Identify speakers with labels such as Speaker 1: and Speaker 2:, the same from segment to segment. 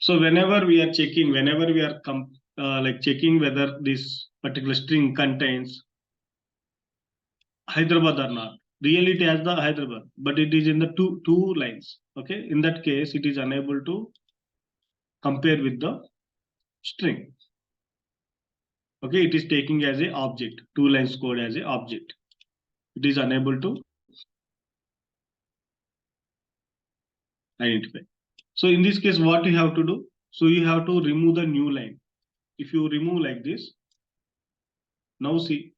Speaker 1: So whenever we are checking, whenever we are like checking whether this particular string contains Hyderabad or not. Really, it has the Hyderabad, but it is in the two lines. Okay, in that case, it is unable to compare with the string. Okay, it is taking as a object, 2 lines code as a object. It is unable to identify. So in this case, what you have to do? So you have to remove the new line. If you remove like this, now see,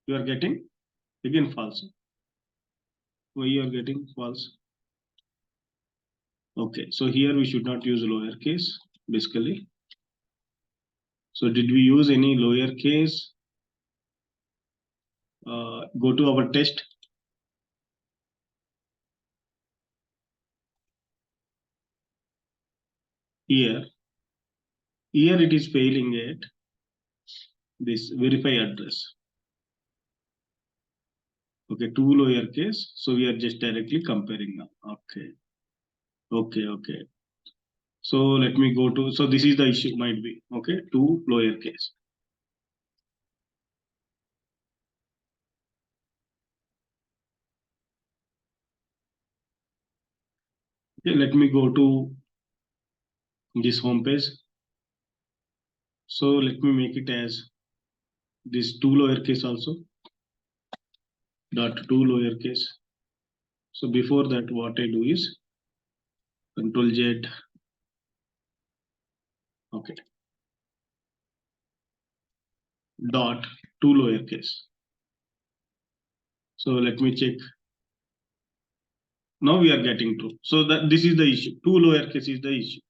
Speaker 1: you are getting again false. Why you are getting false? Okay, so here we should not use lowercase, basically. So did we use any lowercase? Go to our test. Here it is failing at this verify address. Okay, 2 lowercase. So we are just directly comparing now. Okay. So let me go to, so this is the issue might be, okay, 2 lowercase. Okay, let me go to this home page. So let me make it as this 2 lowercase also, dot 2 lowercase. So before that, what I do is Control Z. Okay, dot 2 lowercase. So let me check. Now we are getting true. So that this is the issue. 2 lowercase is the issue.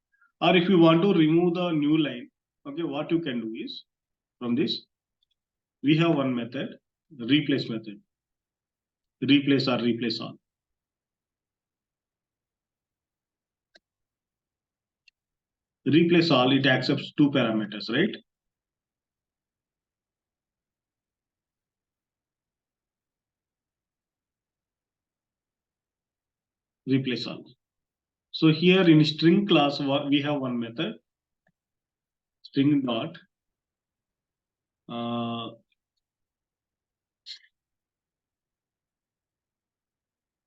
Speaker 1: Or if you want to remove the new line, okay, what you can do is from this, we have one method, replace method. Replace or replace all. Replace all, it accepts 2 parameters, right? Replace all. So here in string class, we have one method, string dot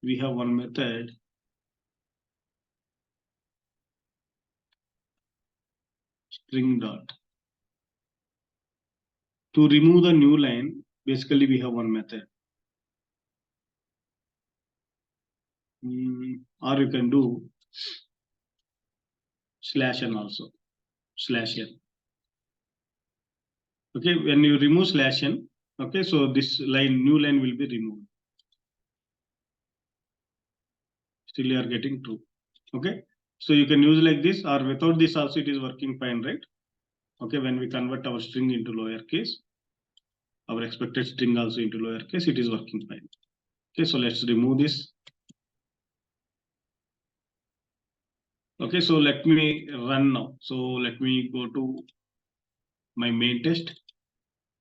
Speaker 1: we have one method string dot. To remove the new line, basically we have one method. Or you can do /n also, /n. Okay, when you remove /n, okay, so this line, new line will be removed. Still you are getting true. Okay, so you can use like this, or without this also it is working fine, right? Okay, when we convert our string into lowercase, our expected string also into lowercase, it is working fine. Okay, so let's remove this. Okay, so let me run now. So let me go to my main test.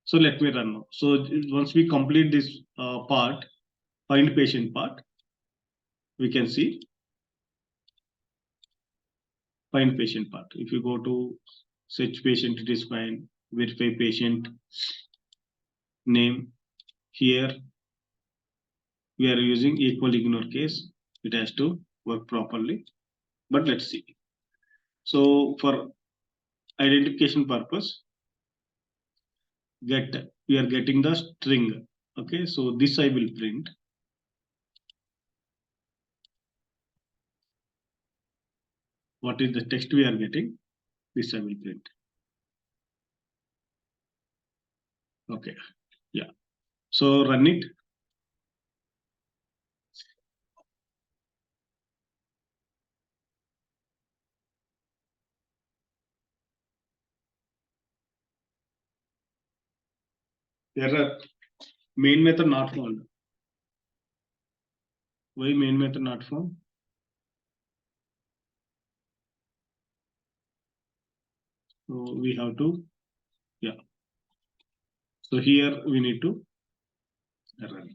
Speaker 1: So let me run now. So once we complete this part, find patient part, we can see find patient part. If you go to search patient, it is fine. Verify patient name. Here we are using equal ignore case. It has to work properly. But let's see. So for identification purpose, we are getting the string. Okay, so this I will print. What is the text we are getting? This I will print. Okay, yeah. So run it. Error. Main method not found. Why main method not found? So we have to, yeah. So here we need to run.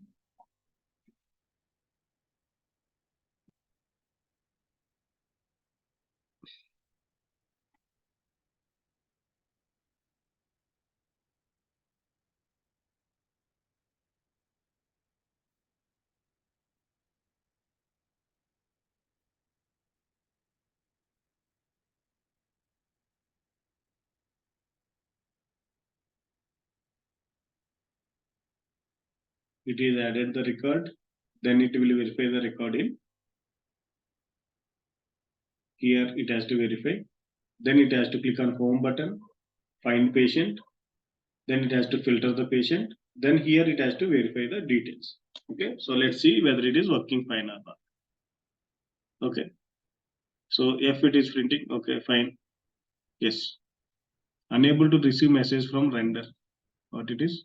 Speaker 1: it is added the record, then it will verify the record in here. It has to verify, then it has to click on home button, find patient, then it has to filter the patient, then here it has to verify the details. Okay, so let's see whether it is working fine or not. Okay, so if it is printing, okay, fine. Yes, unable to receive message from render. What it is?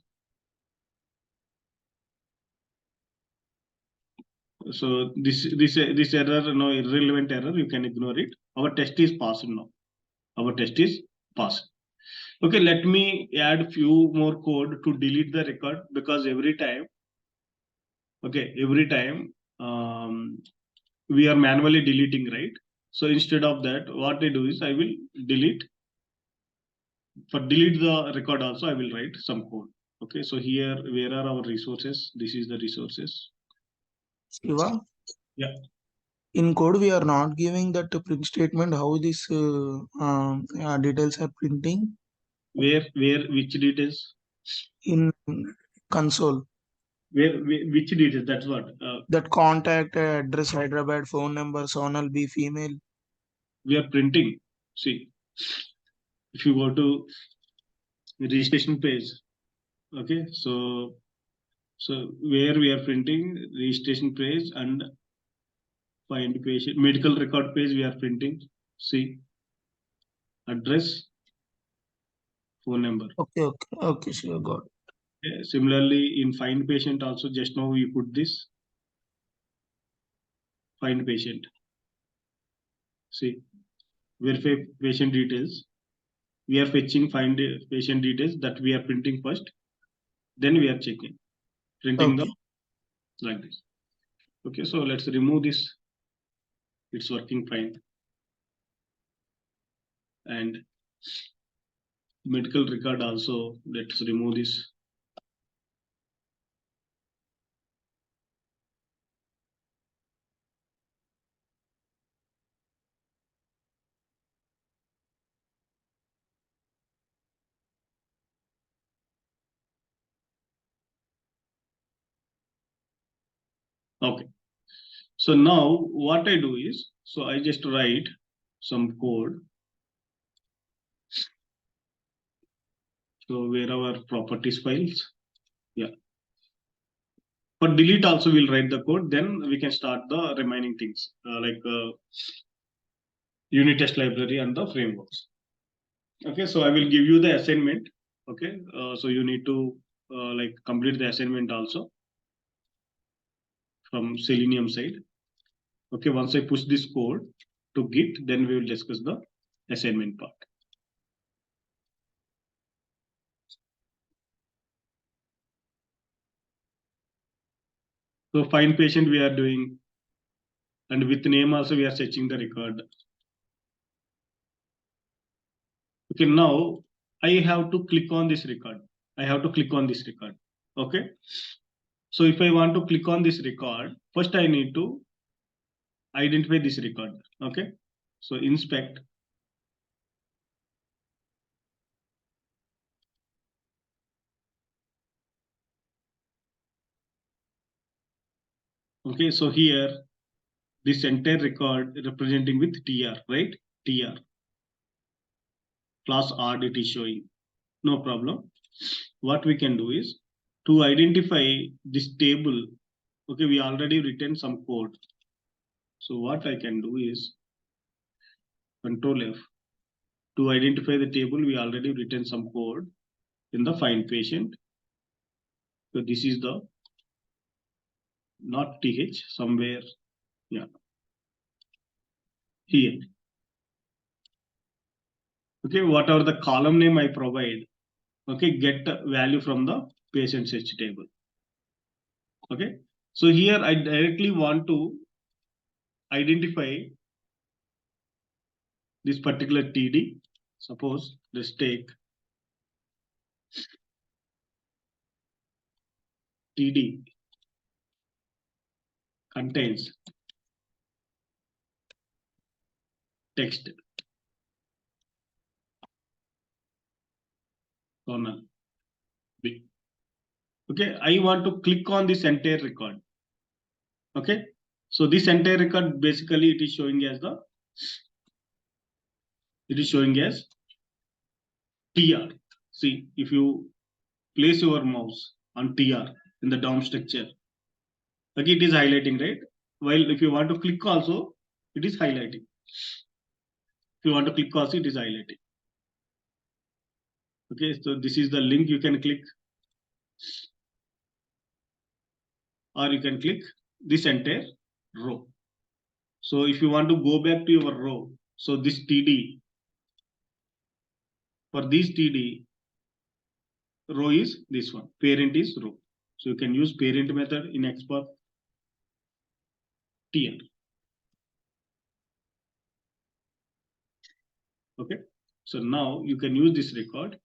Speaker 1: So this error, no, irrelevant error, you can ignore it. Our test is passed now. Our test is passed. Okay, let me add few more code to delete the record, because every time, okay, every time we are manually deleting, right? So instead of that, what I do is I will delete. For delete the record also, I will write some code. Okay, so here, where are our resources? This is the resources.
Speaker 2: Shiva,
Speaker 1: Yeah.
Speaker 2: in code we are not giving that print statement. How this details are printing
Speaker 1: Where, which details?
Speaker 2: in console?
Speaker 1: Which details? That's what
Speaker 2: That contact address, Hyderabad, phone number, Sonal B female.
Speaker 1: we are printing. See, if you go to registration page, okay, so where we are printing registration page and find patient medical record page, we are printing. See, address, phone number.
Speaker 2: Okay, sure, got it.
Speaker 1: Similarly, in find patient also, just now we put this find patient. See, verify patient details. We are fetching find patient details that we are printing first. Then we are checking, printing
Speaker 2: Okay.
Speaker 1: the like this. Okay, so let's remove this. It's working fine. And medical record also, let's remove this. Okay. So now what I do is, so I just write some code. So where our properties files, yeah. For delete also we'll write the code. Then we can start the remaining things like unit test library and the frameworks. Okay, so I will give you the assignment. Okay, so you need to like complete the assignment also from Selenium side. Okay, once I push this code to Git, then we will discuss the assignment part. So find patient we are doing, and with name also we are searching the record. Okay, now I have to click on this record. I have to click on this record. Okay, so if I want to click on this record, first I need to identify this record. Okay, so inspect. Okay, so here this entire record representing with tr, right? Tr class odd it is showing. No problem. What we can do is to identify this table. Okay, we already written some code. So what I can do is Control F. To identify the table, we already written some code in the find patient. So this is the not th somewhere, yeah, here. Okay, whatever the column name I provide, okay, get value from the patient search table. Okay, so here I directly want to identify this particular TD. Suppose let's take TD contains text kernel B. Okay, I want to click on this entire record. Okay, so this entire record basically it is showing as TR. See, if you place your mouse on TR in the DOM structure, okay, it is highlighting, right? While if you want to click also, it is highlighting. If you want to click also, it is highlighting. Okay, so this is the link you can click, or you can click this entire row. So if you want to go back to your row, so this TD, for this TD, row is this one, parent is row. So you can use parent method in export TR. Okay, so now you can use this record.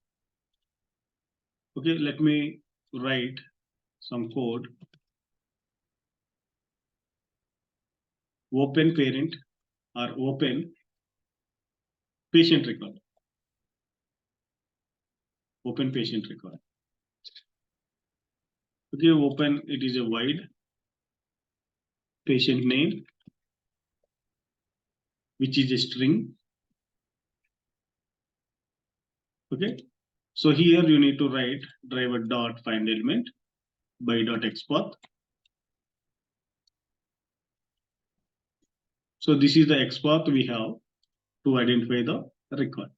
Speaker 1: Okay, let me write some code. Open parent or open patient record. Open patient record. Okay, open, it is a wide patient name, which is a string. Okay, so here you need to write driver dot find element by dot export. So this is the export we have to identify the record.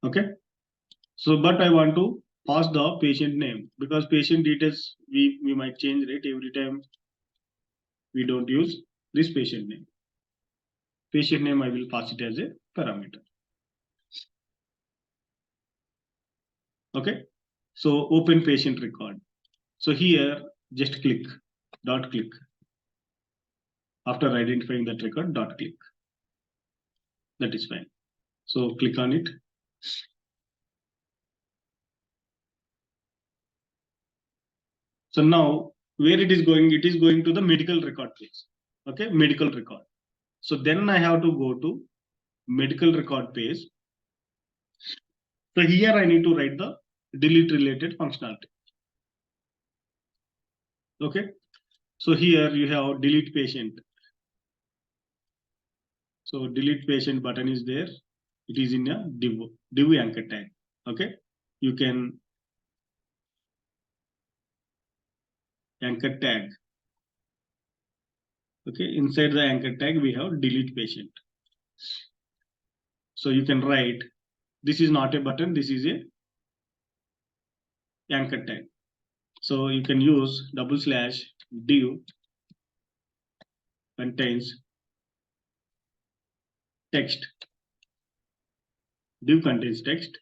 Speaker 1: Okay, so but I want to pass the patient name because patient details we might change, right? Every time we don't use this patient name. Patient name I will pass it as a parameter. Okay, so open patient record. So here just click, dot click. After identifying that record, dot click. That is fine. So click on it. So now where it is going to the medical record page. Okay, medical record. So then I have to go to medical record page. So here I need to write the delete related functionality. Okay, so here you have delete patient. So delete patient button is there. It is in a div anchor tag. Okay, you can anchor tag. Okay, inside the anchor tag we have delete patient. So you can write this is not a button, this is a anchor tag. So you can use /div contains text. Div contains text.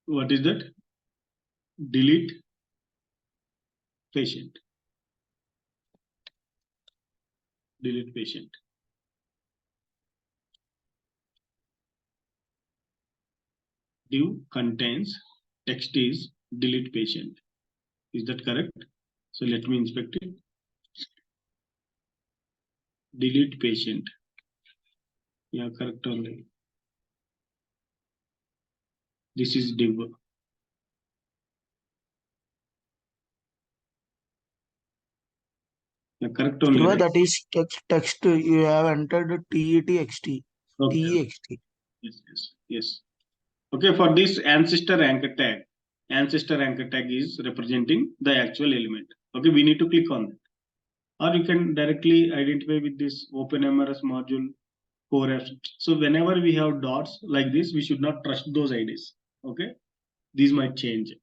Speaker 1: What is that? Delete patient. Delete patient. Div contains text is delete patient. Is that correct? So let me inspect it. Delete patient. Yeah, correct only. This is div. Yeah, correct only.
Speaker 2: Shiva,
Speaker 1: Right?
Speaker 2: that is text. You have entered TETXT.
Speaker 1: Okay.
Speaker 2: TEXT.
Speaker 1: Yes, yes, yes. Okay, for this ancestor anchor tag is representing the actual element. Okay, we need to click on that. Or you can directly identify with this OpenMRS module core apps. So whenever we have dots like this, we should not trust those IDs. Okay, these might change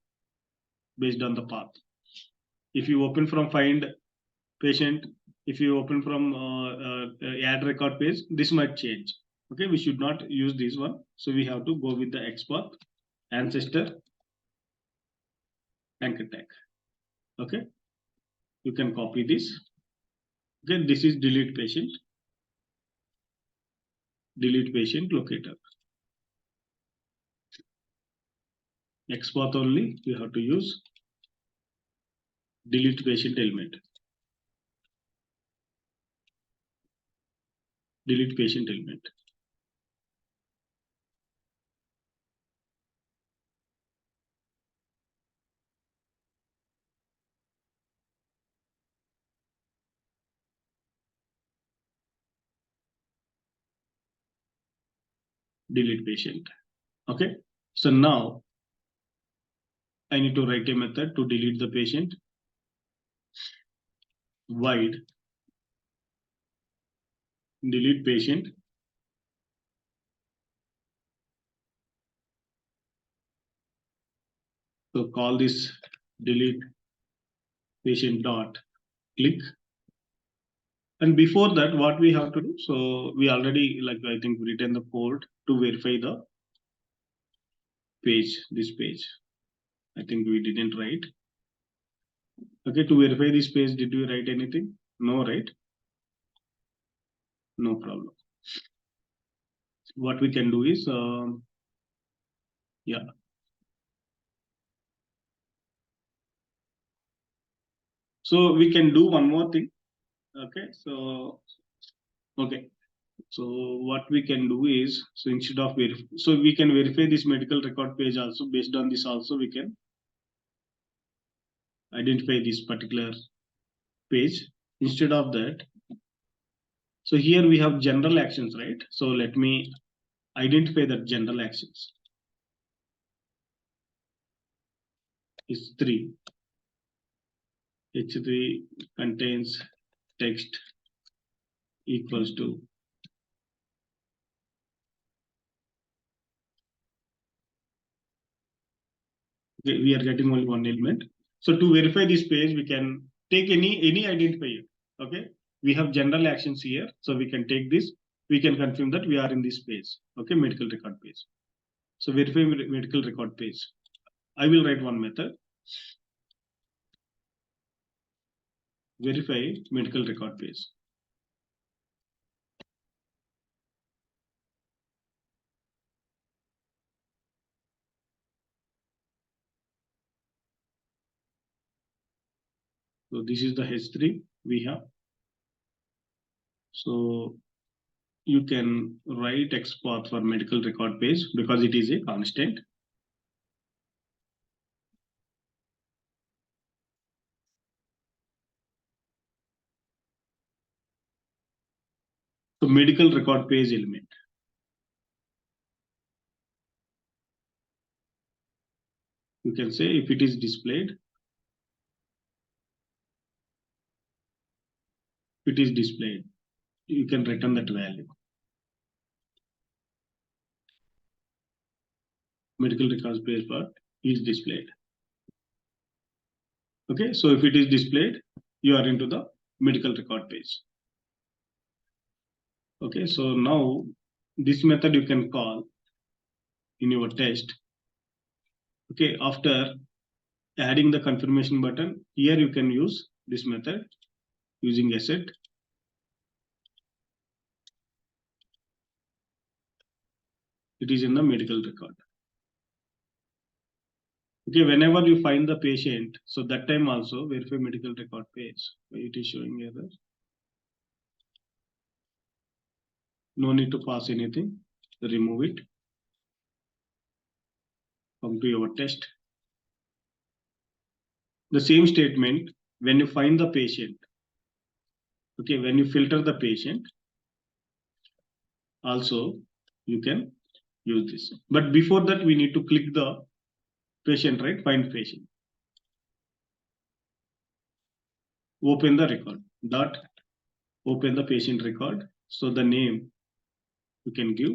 Speaker 1: based on the path. If you open from find patient, if you open from add record page, this might change. Okay, we should not use this one. So we have to go with the export ancestor anchor tag. Okay, you can copy this. Okay, this is delete patient locator. Export only, you have to use delete patient element. Delete patient element. delete patient. Okay, so now I need to write a method to delete the patient. Void delete patient. So call this delete patient dot click. And before that, what we have to do? So we already, like, I think, written the code to verify the page, this page. I think we didn't write. Okay, to verify this page, did we write anything? No, right? No problem. What we can do is, yeah. So we can do one more thing. Okay, so, okay. So what we can do is, so instead of so we can verify this medical record page also. Based on this also, we can identify this particular page. Instead of that, so here we have general actions, right? So let me identify the general actions. Is 3. H3 contains text equals to. Okay, we are getting only one element. So to verify this page, we can take any identifier. Okay, we have general actions here, so we can take this. We can confirm that we are in this page. Okay, medical record page. So verify medical record page. I will write one method. Verify medical record page. So this is the H3 we have. So you can write XPath for medical record page because it is a constant. So medical record page element. You can say if it is displayed, it is displayed. You can return that value. Medical records page part is displayed. Okay, so if it is displayed, you are into the medical record page. Okay, so now this method you can call in your test. Okay, after adding the confirmation button, here you can use this method using asset. It is in the medical record. Okay, whenever you find the patient, so that time also verify medical record page. It is showing error. No need to pass anything. Remove it. Come to your test. The same statement when you find the patient. Okay, when you filter the patient, also you can use this. But before that, we need to click the patient, right? Find patient. Open the record. Dot. Open the patient record. So the name you can give.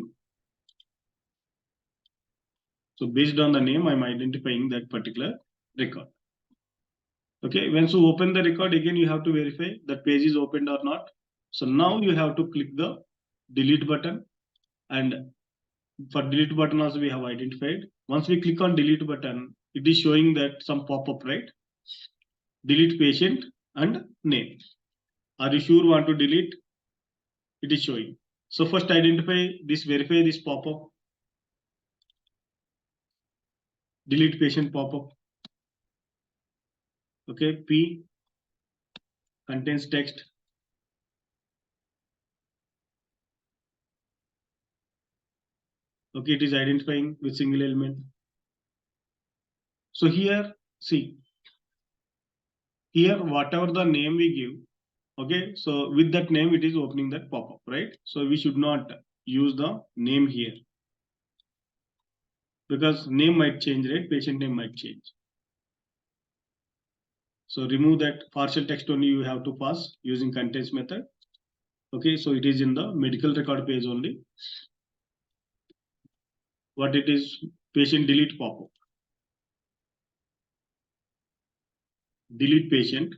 Speaker 1: So based on the name, I'm identifying that particular record. Okay, once you open the record, again you have to verify that page is opened or not. So now you have to click the delete button, and for delete button also we have identified. Once we click on delete button, it is showing that some pop-up, right? Delete patient and name. Are you sure want to delete? It is showing. So first identify this, verify this pop-up. Delete patient pop-up. Okay, P contains text. Okay, it is identifying with single element. So here, see, here whatever the name we give, okay, so with that name it is opening that pop-up, right? So we should not use the name here. because name might change, right? Patient name might change. So remove that partial text only you have to pass using contains method. Okay, so it is in the medical record page only. What it is, patient delete pop-up. Delete patient,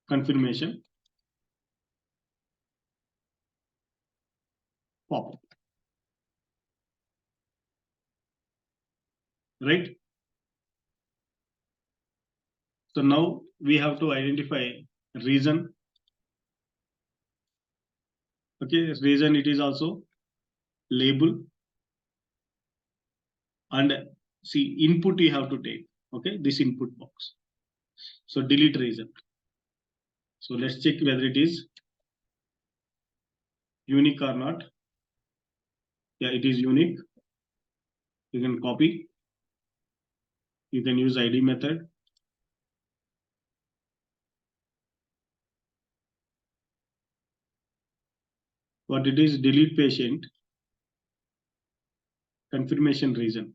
Speaker 1: confirmation, pop-up. Right? So now we have to identify reason. Okay, reason it is also label, and see input you have to take. Okay, this input box. So delete reason. So let's check whether it is unique or not. Yeah, it is unique. You can copy. You can use ID method. What it is, delete patient, confirmation reason.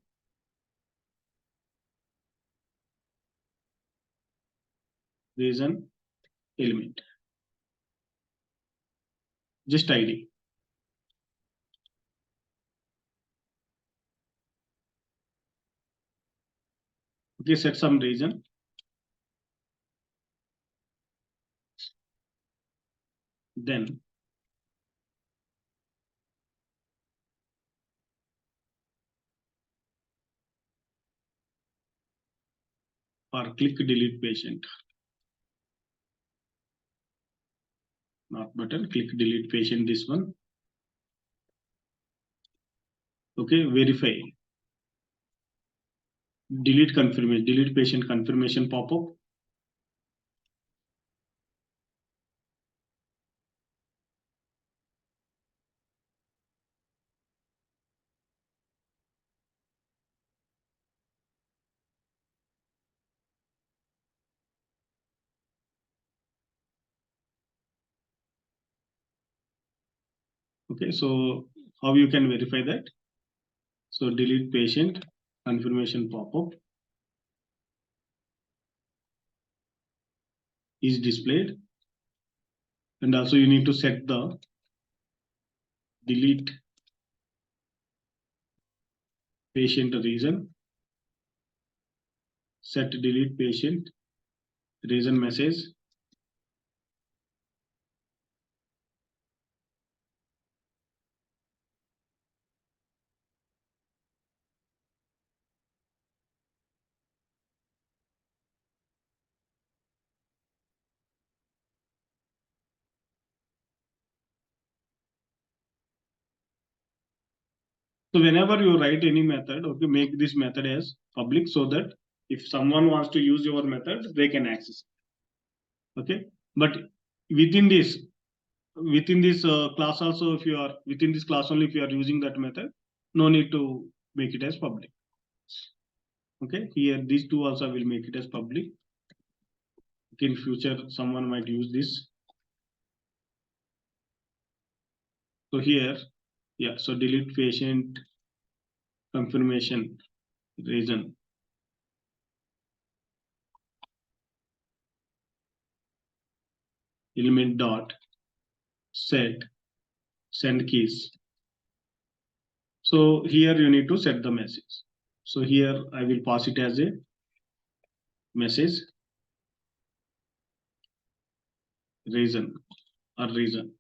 Speaker 1: Reason element. Just ID. Okay, set some reason. Then for click delete patient. Not button, click delete patient, this one. Okay, verify. Delete confirmation, delete patient confirmation pop-up. Okay, so how you can verify that? So delete patient confirmation pop-up is displayed, and also you need to set the delete patient reason, set delete patient reason message. So whenever you write any method, okay, make this method as public so that if someone wants to use your method, they can access it. Okay, but within this class also, if you are within this class only, if you are using that method, no need to make it as public. Okay, here these two also will make it as public. In future, someone might use this. So here, yeah, so delete patient confirmation reason. Element dot set send keys. So here you need to set the message. So here I will pass it as a message reason or reason.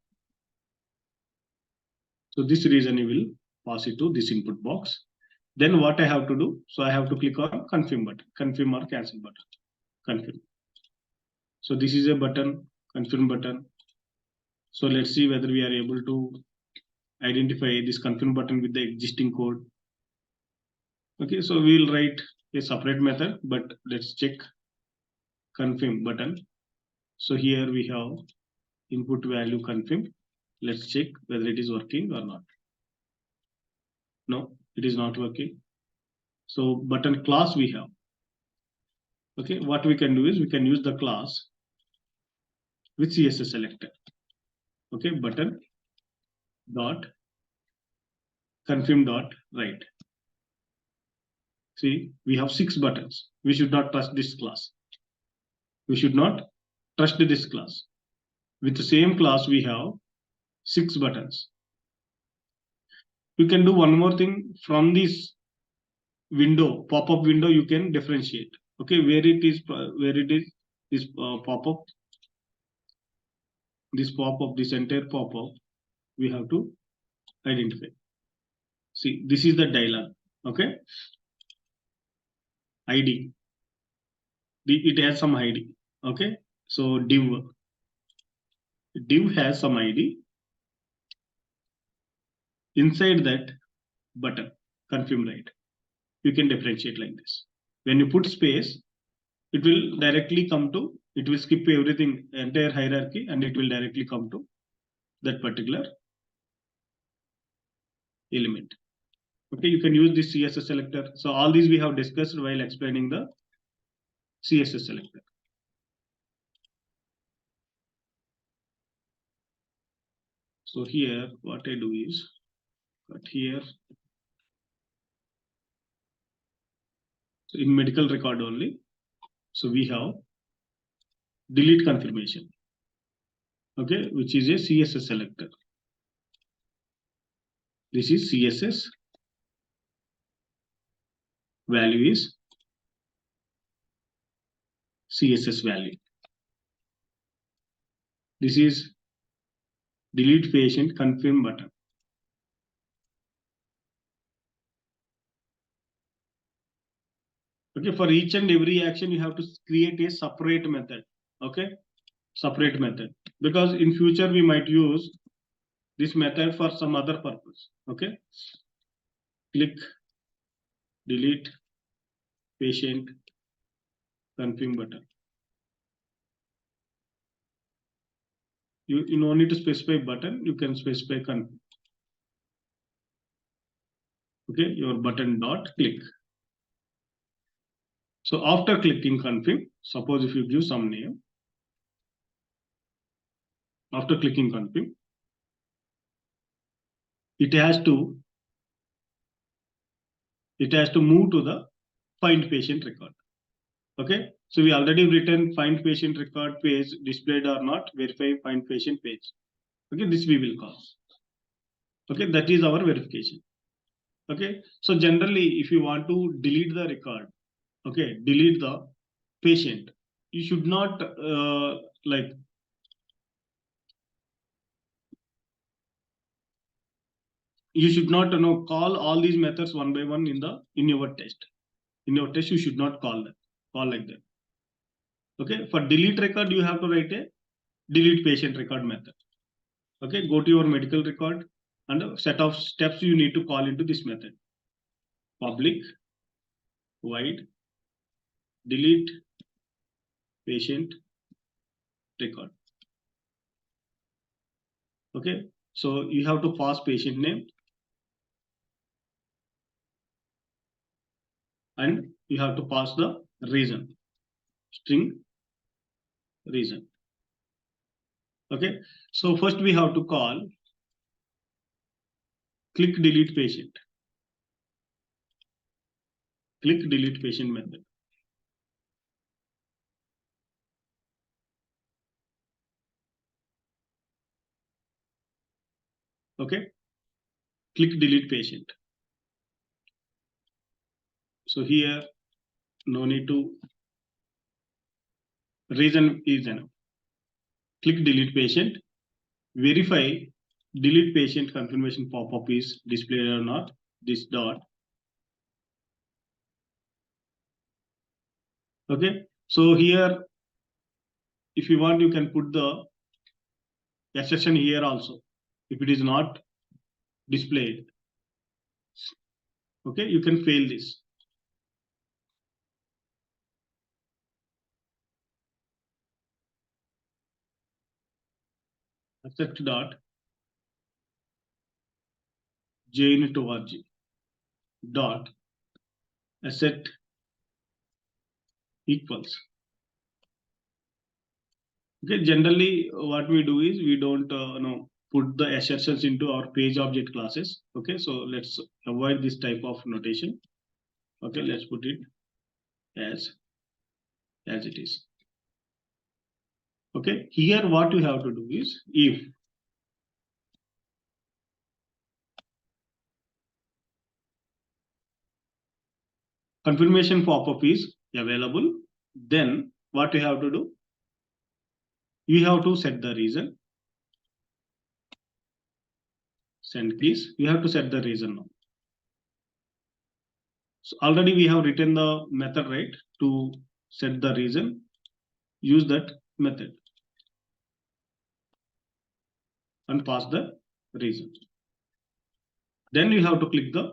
Speaker 1: So this reason you will pass it to this input box. Then what I have to do? So I have to click on confirm button, confirm or cancel button, confirm. So this is a button, confirm button. So let's see whether we are able to identify this confirm button with the existing code. Okay, so we'll write a separate method, but let's check confirm button. So here we have input value confirm. Let's check whether it is working or not. No, it is not working. So button class we have. Okay, what we can do is we can use the class with CSS selector. Okay, button dot confirm dot write. See, we have 6 buttons. We should not trust this class. We should not trust this class. With the same class, we have 6 buttons. You can do one more thing from this window, pop-up window. You can differentiate. Okay, where it is this pop-up, this entire pop-up, we have to identify. See, this is the dialog. Okay, ID. It has some ID. Okay, so div has some ID. Inside that button, confirm write. You can differentiate like this. When you put space, it will directly come to, it will skip everything, entire hierarchy, and it will directly come to that particular element. Okay, you can use this CSS selector. So all these we have discussed while explaining the CSS selector. So here, what I do is, cut here. So in medical record only, so we have delete confirmation. Okay, which is a CSS selector. This is CSS. Value is CSS value. This is delete patient confirm button. Okay, for each and every action, you have to create a separate method. Okay, separate method, because in future we might use this method for some other purpose. Okay, click delete patient confirm button. You no need to specify button, you can specify confirm. Okay, your button dot click. So after clicking confirm, suppose if you give some name, after clicking confirm, it has to move to the find patient record. Okay, so we already written find patient record page displayed or not, verify find patient page. Okay, this we will call. Okay, that is our verification. Okay, so generally if you want to delete the record, okay, delete the patient, you should not like you should not call all these methods one by one in your test. In your test, you should not call like that. Okay, for delete record, you have to write a delete patient record method. Okay, go to your medical record and a set of steps you need to call into this method. Public void delete patient record. Okay, so you have to pass patient name and you have to pass the reason, string reason. Okay, so first we have to call click delete patient. Click delete patient method. Okay, click delete patient. So here no need to, reason is enough. Click delete patient, verify delete patient confirmation pop-up is displayed or not, this dot. Okay, so here if you want you can put the exception here also if it is not displayed. Okay, you can fail this. Accept dot JUnit.org dot asset equals. Okay, generally what we do is we don't put the assertions into our page object classes. Okay, so let's avoid this type of notation. Okay, let's put it as it is. Okay, here what you have to do is if confirmation pop-up is available, then what you have to do? You have to set the reason. Send keys. You have to set the reason now. So already we have written the method, right? To set the reason, use that method and pass the reason. Then you have to click the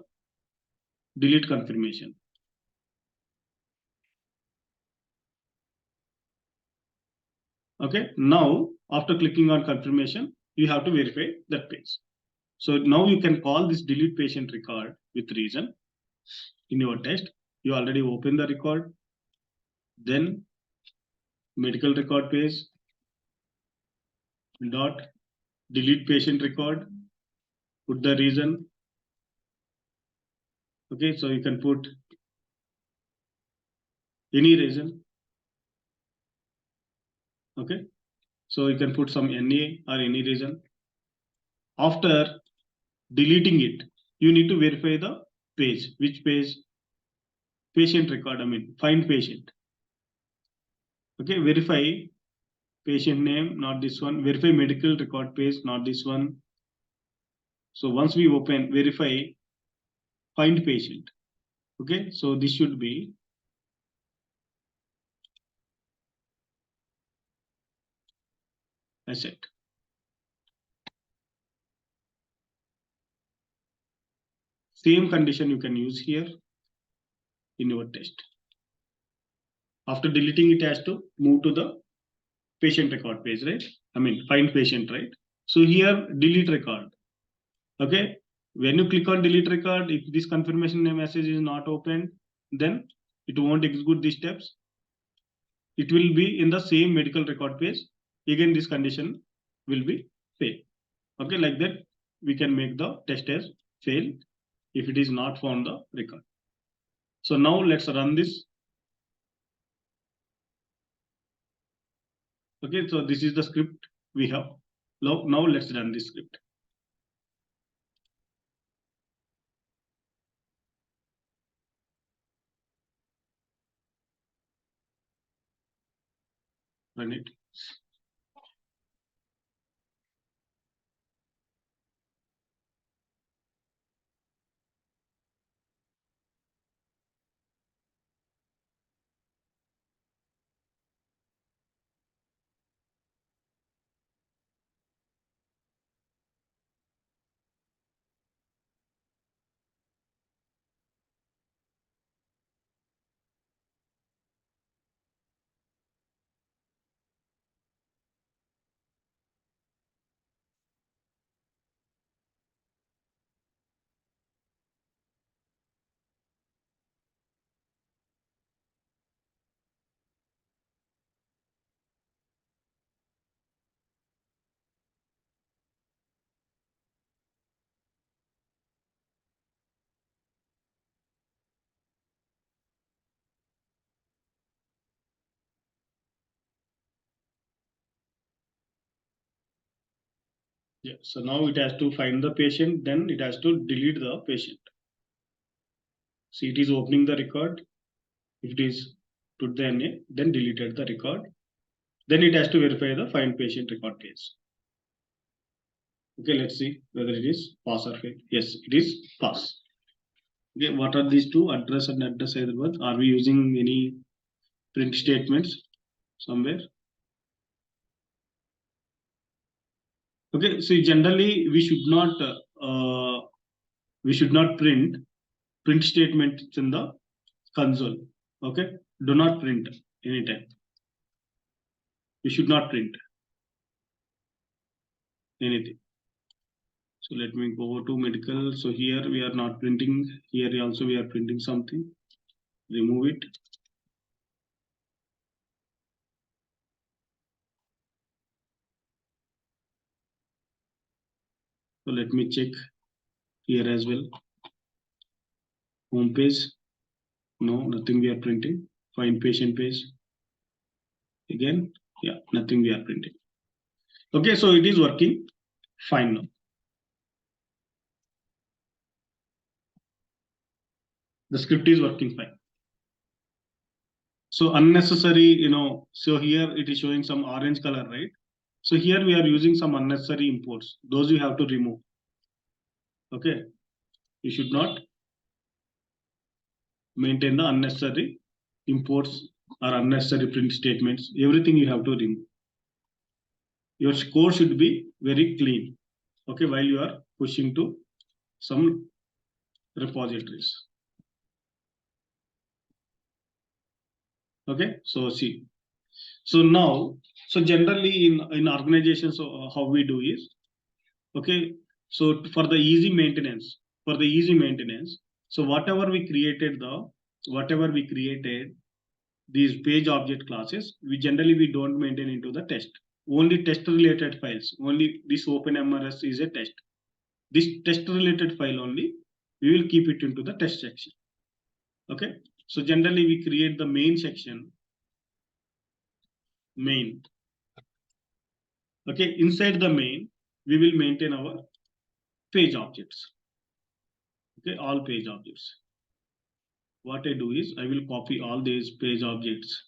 Speaker 1: delete confirmation. Okay, now after clicking on confirmation, you have to verify that page. So now you can call this delete patient record with reason in your test. You already open the record, then medical record page dot delete patient record, put the reason. Okay, so you can put any reason. Okay, so you can put some NA or any reason. After deleting it, you need to verify the page. Which page? Patient record, I mean, find patient. Okay, verify patient name, not this one. Verify medical record page, not this one. So once we open, verify find patient. Okay, so this should be asset. Same condition you can use here in your test. After deleting it, has to move to the patient record page, right? I mean, find patient, right? So here, delete record. Okay, when you click on delete record, if this confirmation message is not opened, then it won't execute these steps. It will be in the same medical record page. Again, this condition will be fail. Okay, like that, we can make the test as fail if it is not found the record. So now let's run this. Okay, so this is the script we have. Now let's run this script. Run it. Yeah, so now it has to find the patient, then it has to delete the patient. See, it is opening the record. If it is put the NA, then deleted the record. Then it has to verify the find patient record page. Okay, let's see whether it is pass or fail. Yes, it is pass. Okay, what are these two, address and address either one? Are we using any print statements somewhere? Okay, so generally we should not print statements in the console. Okay, do not print anytime. We should not print anything. So let me go to medical. So here we are not printing. Here also we are printing something. Remove it. So let me check here as well. Home page, no, nothing we are printing. Find patient page. Again, yeah, nothing we are printing. Okay, so it is working fine now. The script is working fine. So unnecessary, so here it is showing some orange color, right? So here we are using some unnecessary imports. Those you have to remove. Okay, you should not maintain the unnecessary imports or unnecessary print statements. Everything you have to remove. Your code should be very clean. Okay, while you are pushing to some repositories. Okay, so see. So now, so generally in organizations, how we do is, okay, so for the easy maintenance, so whatever we created these page object classes, we don't maintain into the test. Only test related files, only this OpenMRS is a test. This test related file only, we will keep it into the test section. Okay, so generally we create the main section, main. Okay, inside the main, we will maintain our page objects. Okay, all page objects. What I do is I will copy all these page objects,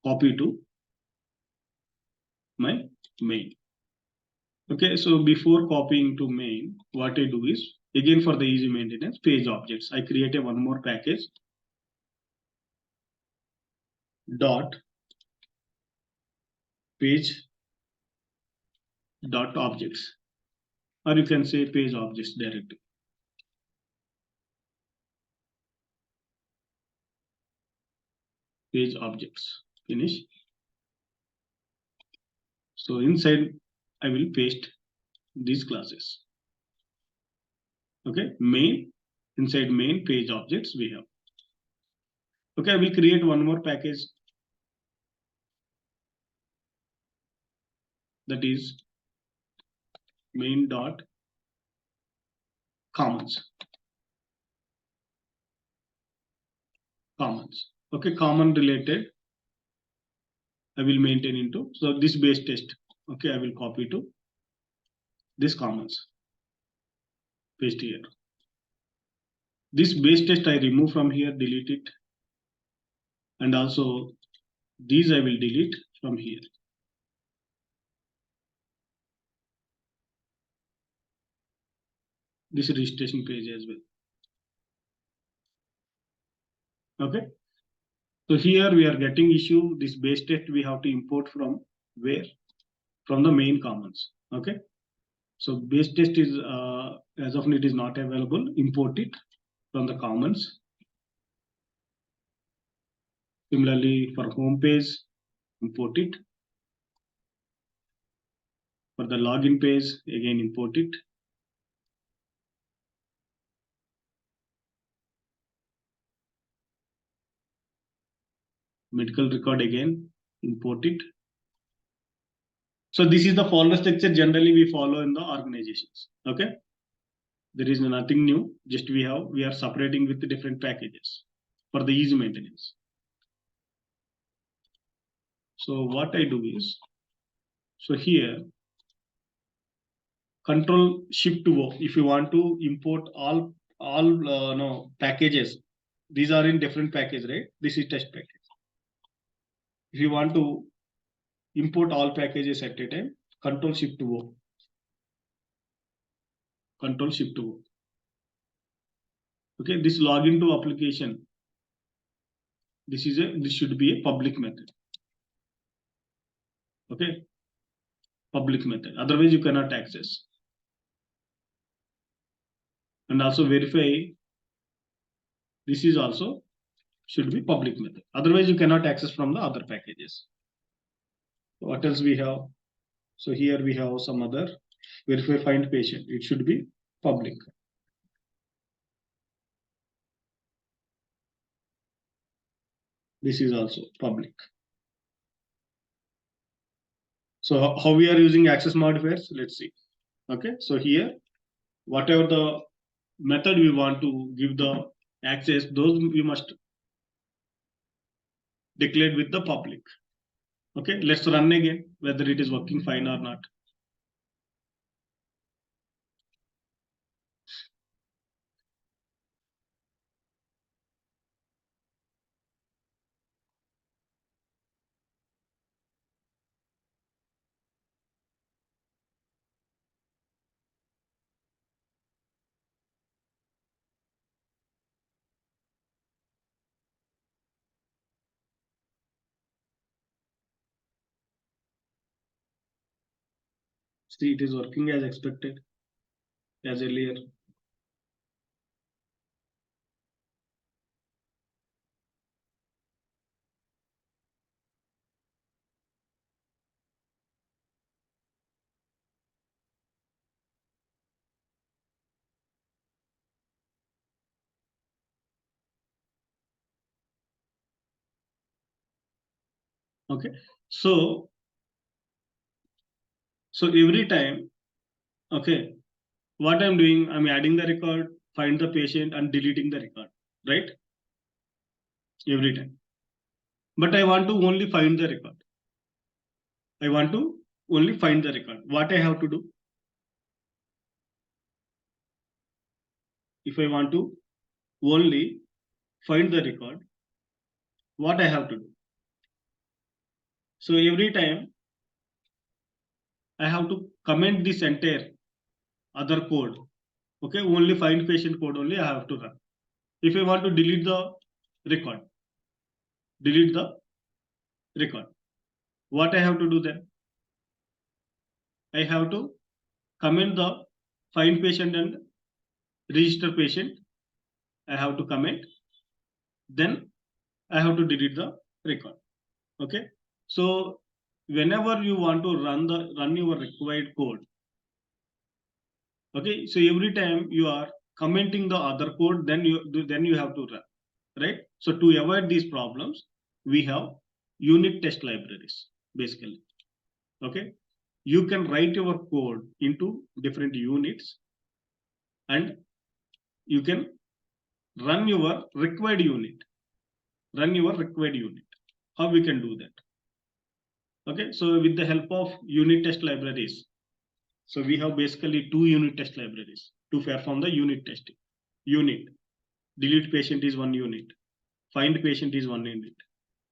Speaker 1: copy to my main. Okay, so before copying to main, what I do is, again for the easy maintenance, page objects. I create a one more package dot page dot objects, or you can say page objects directly. Page objects, finish. So inside I will paste these classes. Okay, main, inside main page objects we have. Okay, I will create one more package, that is main dot commons. Okay, common related I will maintain into, so this base test. Okay, I will copy to this commons, paste here. This base test I remove from here, delete it, and also these I will delete from here. This registration page as well. Okay, so here we are getting issue. This base test we have to import from where? From the main commons. Okay, so base test is as of now it is not available. Import it from the commons. Similarly for home page, import it. For the login page, again import it. Medical record, again import it. So this is the folder structure generally we follow in the organizations. Okay, there is nothing new, just we are separating with the different packages for the easy maintenance. So what I do is, so here Control Shift O, if you want to import all no packages, these are in different package, right? This is test package. If you want to import all packages at a time, Control Shift O. Control Shift O. Okay, this login to application. This should be a public method. Okay, public method. Otherwise, you cannot access. And also verify. This is also should be public method. Otherwise, you cannot access from the other packages. What else we have? So here we have some other verify find patient. It should be public. This is also public. So how we are using access modifiers, let's see. Okay, so here, whatever the method we want to give the access, those we must declare with the public. Okay, let's run again, whether it is working fine or not. See, it is working as expected, as earlier. Okay, so every time, okay, what I'm doing, I'm adding the record, find the patient, and deleting the record, right? Every time. But I want to only find the record. I want to only find the record. What I have to do? If I want to only find the record, what I have to do? So every time I have to comment this entire other code. Okay, only find patient code only I have to run. If I want to delete the record, delete the record. What I have to do then? I have to comment the find patient and register patient. I have to comment. Then I have to delete the record. Okay. So whenever you want to run your required code, okay. So every time you are commenting the other code, then you have to run, right? So to avoid these problems, we have unit test libraries basically. Okay, you can write your code into different units, and you can run your required unit. Run your required unit. How we can do that? Okay, so with the help of unit test libraries, so we have basically two unit test libraries to perform the unit testing. Unit, delete patient is one unit, find patient is one unit,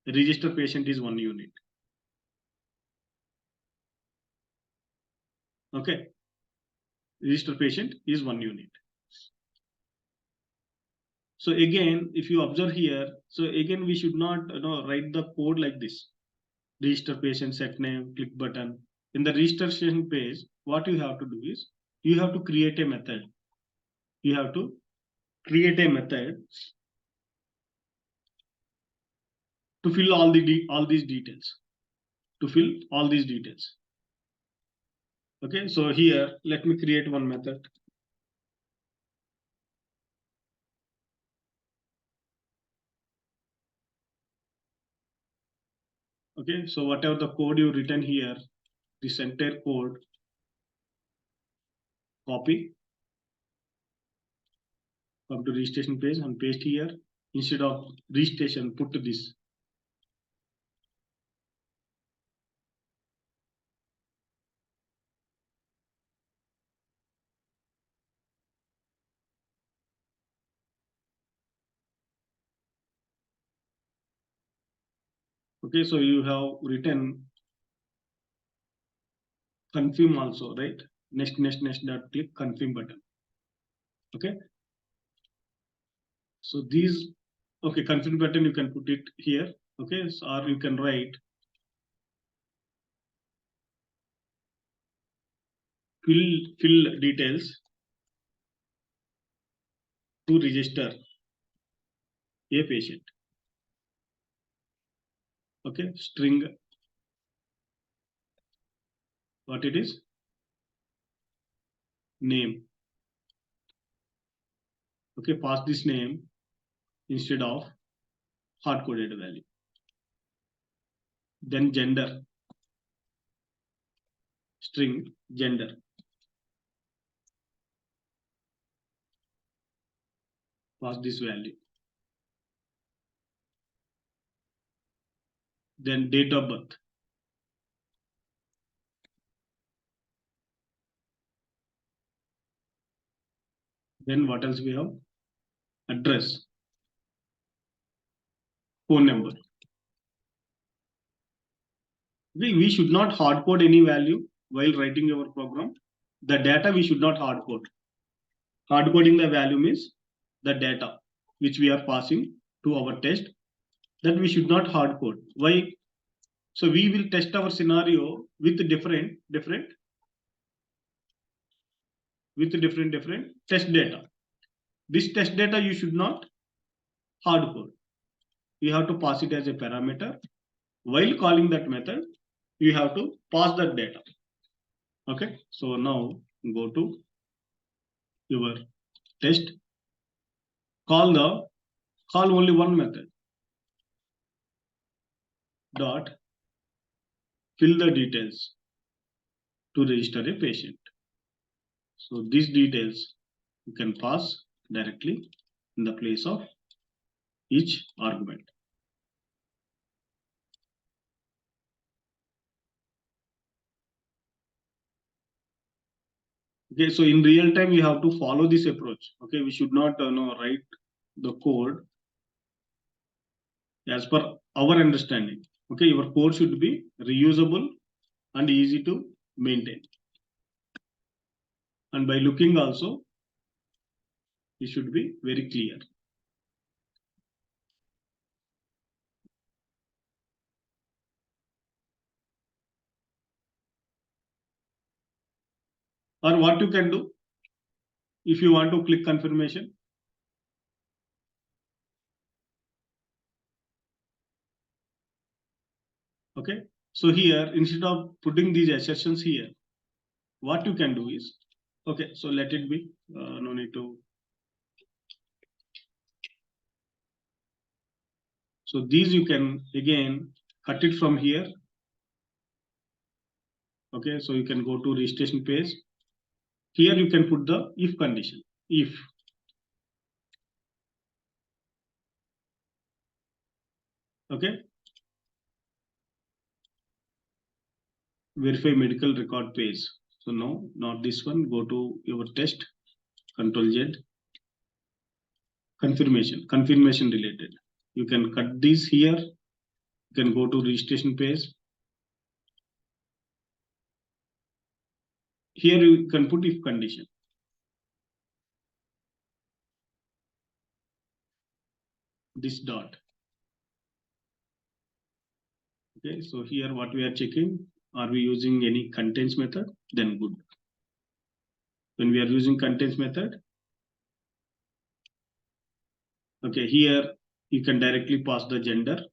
Speaker 1: register patient is one unit. Okay, register patient is one unit. So again, if you observe here, so again we should not write the code like this. Register patient, set name, click button. In the registration page, what you have to do is you have to create a method. You have to create a method to fill all these details. To fill all these details. Okay, so here let me create one method. Okay, so whatever the code you written here, this entire code, copy, come to registration page and paste here. Instead of registration, put this. Okay, so you have written confirm also, right? Next dot click confirm button. Okay, so these, okay, confirm button you can put it here. Okay, so, or you can write fill details to register a patient. Okay, string, what it is, name. Okay, pass this name instead of hard coded value. Then gender. string gender. Pass this value. Then date of birth. Then what else we have? Address, phone number. We should not hard code any value while writing your program. The data we should not hard code. Hard coding the value means the data which we are passing to our test, that we should not hard code. Why? So we will test our scenario with different test data. This test data you should not hard code. You have to pass it as a parameter. While calling that method, you have to pass that data. Okay, so now go to your test. Call only one method. Dot fill the details to register a patient. So these details you can pass directly in the place of each argument. Okay, so in real time you have to follow this approach. Okay, we should not write the code as per our understanding. Okay, your code should be reusable and easy to maintain. And by looking also, it should be very clear. Or what you can do, if you want to click confirmation, okay, so here instead of putting these assertions here, what you can do is, okay, so let it be, no need to. So these you can again cut it from here. Okay, so you can go to registration page. Here you can put the if condition. If, okay, verify medical record page. So no, not this one. Go to your test, Control Z, confirmation related. You can cut this here. You can go to registration page. Here you can put if condition. This dot. Okay, so here what we are checking, are we using any contains method? Then good. When we are using contains method, okay, here you can directly pass the gender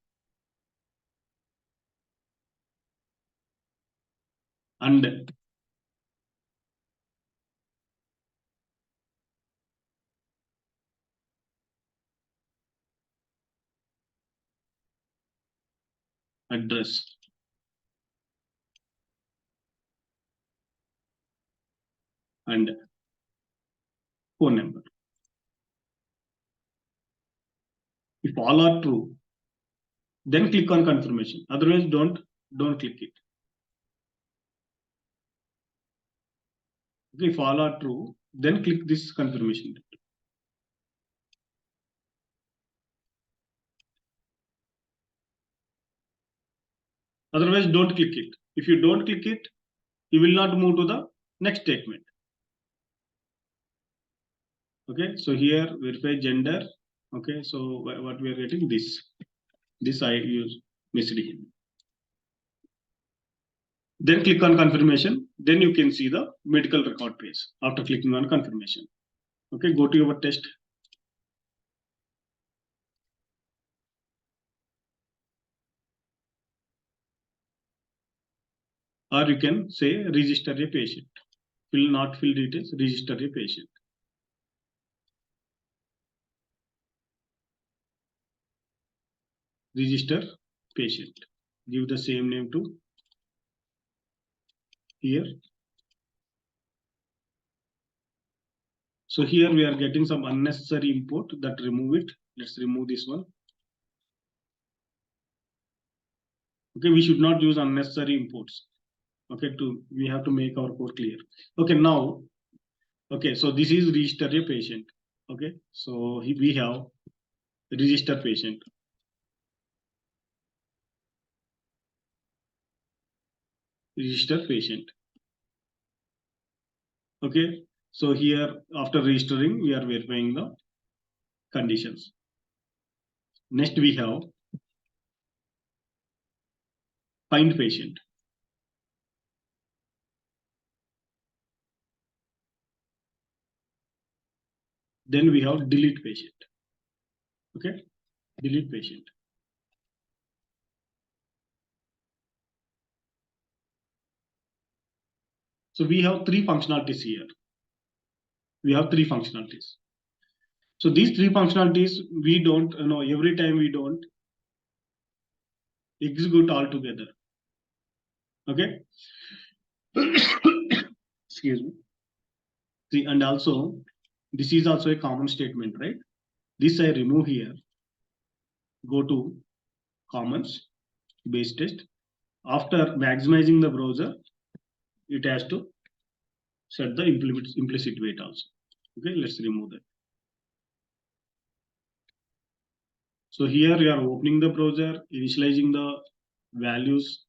Speaker 1: and address. And phone number. If all are true, then click on confirmation. Otherwise, don't click it. Okay, if all are true, then click this confirmation. Otherwise, don't click it. If you don't click it, you will not move to the next statement. Okay, so here verify gender. Okay, so what we are getting this I use missed here. Then click on confirmation. Then you can see the medical record page after clicking on confirmation. Okay, go to your test. Or you can say register a patient. Not fill details, register a patient. Register patient. Give the same name to here. So here we are getting some unnecessary import, that remove it. Let's remove this one. Okay, we should not use unnecessary imports. Okay, we have to make our code clear. Okay, now, okay, so this is register a patient. Okay, so we have register patient. Register patient. Okay, so here after registering, we are verifying the conditions. Next we have find patient. Then we have delete patient. Okay, delete patient. So we have three functionalities here. We have three functionalities. So these three functionalities, we don't, every time we don't execute all together. Okay. Excuse me. See, and also, this is also a common statement, right? This I remove here. Go to commons, base test. After maximizing the browser, it has to set the implicit weight also. Okay, let's remove that. So here you are opening the browser, initializing the values.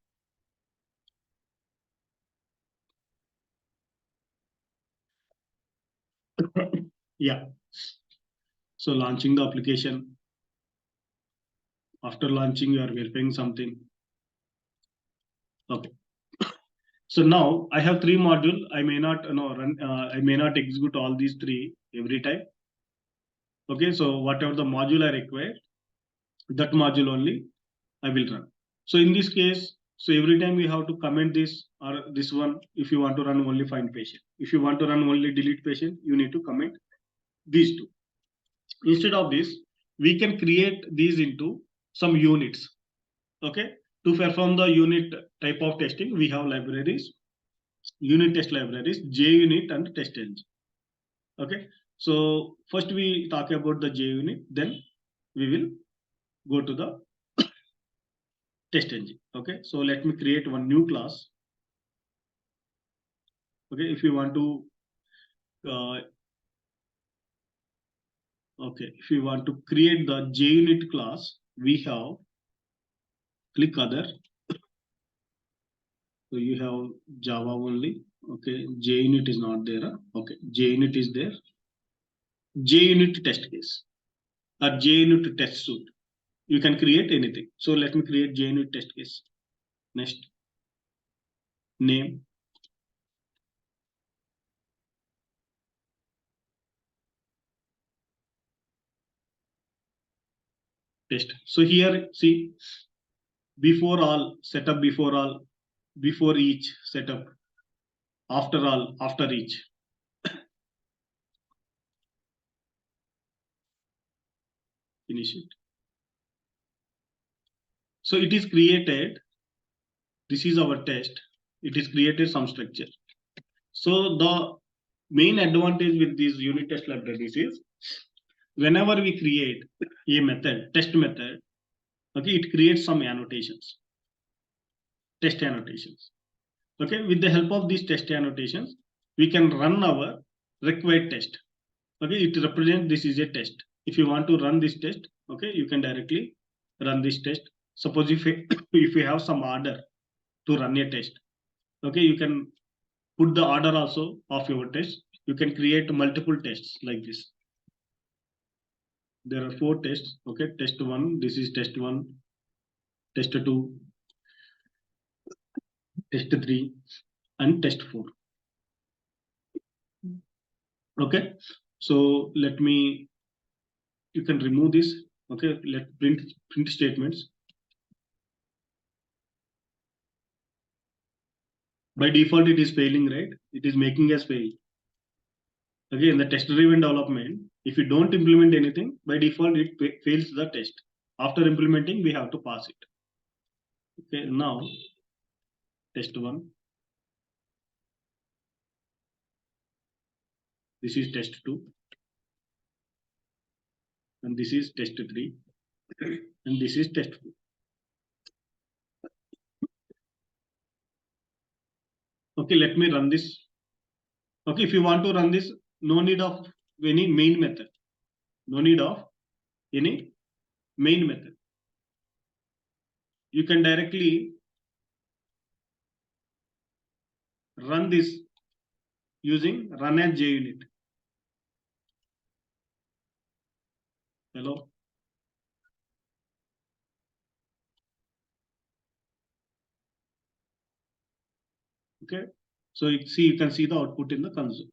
Speaker 1: Yeah. So launching the application. After launching, you are verifying something. Okay. So now I have three modules. I may not run. I may not execute all these three every time. Okay. So whatever the module I require, that module only I will run. So in this case, so every time we have to comment this or this one. If you want to run only find patient, if you want to run only delete patient, you need to comment these two. Instead of this, we can create these into some units. Okay. To perform the unit type of testing, we have libraries, unit test libraries, JUnit and TestNG. Okay. So first we talk about the JUnit, then we will go to the TestNG. Okay. So let me create one new class. Okay. If you want to, if you want to create the JUnit class, we have click other. So you have Java only. Okay. JUnit is not there. Okay. JUnit is there. JUnit test case or JUnit test suite. You can create anything. So let me create JUnit test case. Next, name. Test. So here, see, before all, setup before all, before each setup, after all, after each. Finish it. So it is created. This is our test. It is created some structure. So the main advantage with these unit test libraries is whenever we create a method, test method, okay, it creates some annotations, test annotations. Okay, with the help of these test annotations, we can run our required test. Okay, it represents this is a test. If you want to run this test, okay, you can directly run this test. Suppose if if you have some order to run a test, okay, you can put the order also of your test. You can create multiple tests like this. There are 4 tests. Okay, test 1. This is test 1, test 2, test 3, and test 4. Okay, so let me. You can remove this. Okay, let print statements. By default, it is failing, right? It is making us fail. Okay, in the test-driven development, if you don't implement anything, by default, it fails the test. After implementing, we have to pass it. Okay, now test 1. This is test 2. And this is test 3. And this is test 4. Okay, let me run this. Okay, if you want to run this, no need of any main method. No need of any main method. You can directly run this using run as JUnit. Hello. Okay. So you can see the output in the console.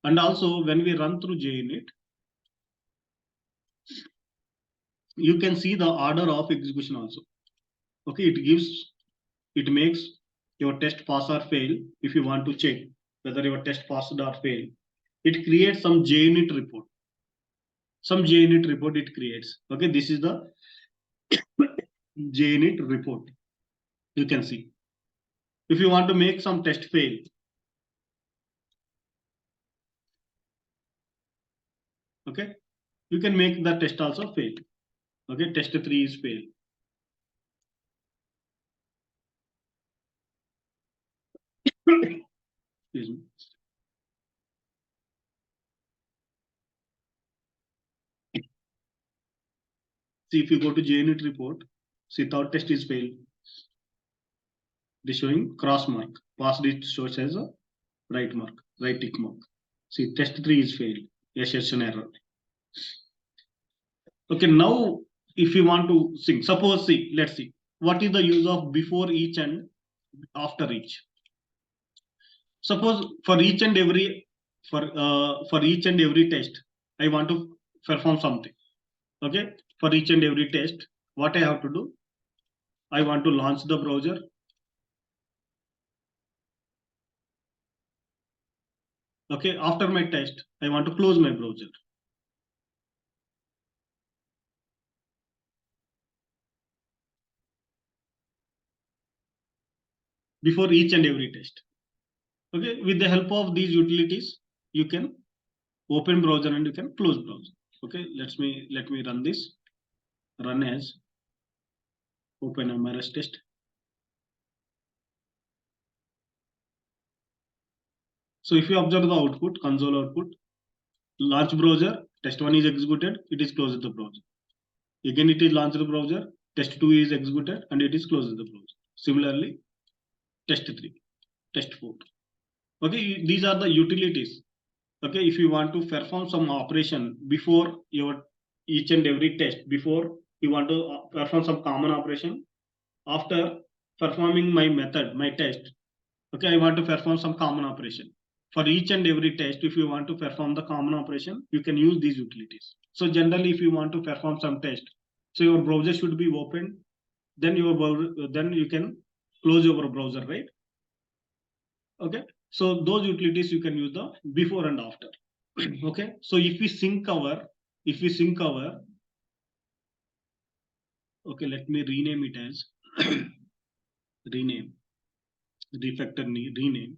Speaker 1: And also when we run through JUnit, you can see the order of execution also. Okay, it makes your test pass or fail. If you want to check whether your test passed or failed, it creates some JUnit report. Some JUnit report it creates. Okay, this is the JUnit report. You can see. If you want to make some test fail, okay, you can make the test also fail. Okay, test 3 is fail. Excuse me. See, if you go to JUnit report, see third test is failed. It is showing cross mark. Passed it shows as a right mark, right tick mark. See, test 3 is failed. Assertion error. Okay, now if you want to sing, suppose see, let's see. What is the use of before each and after each? Suppose for each and every test, I want to perform something. Okay, for each and every test, what I have to do? I want to launch the browser. Okay, after my test, I want to close my browser. Before each and every test. Okay, with the help of these utilities, you can open browser and you can close browser. Okay, let me run this. Run as open MRS test. So if you observe the output, console output, launch browser, test 1 is executed, it is closed the browser. Again, it is launched the browser, test 2 is executed, and it is closed the browser. Similarly, test 3, test 4. Okay, these are the utilities. Okay, if you want to perform some operation before your each and every test, before you want to perform some common operation, after performing my method, my test, okay, I want to perform some common operation. For each and every test, if you want to perform the common operation, you can use these utilities. So generally, if you want to perform some test, so your browser should be open, then you can close your browser, right? Okay, so those utilities you can use the before and after. Okay, so if we sync our, okay, let me rename it as rename, refactor rename.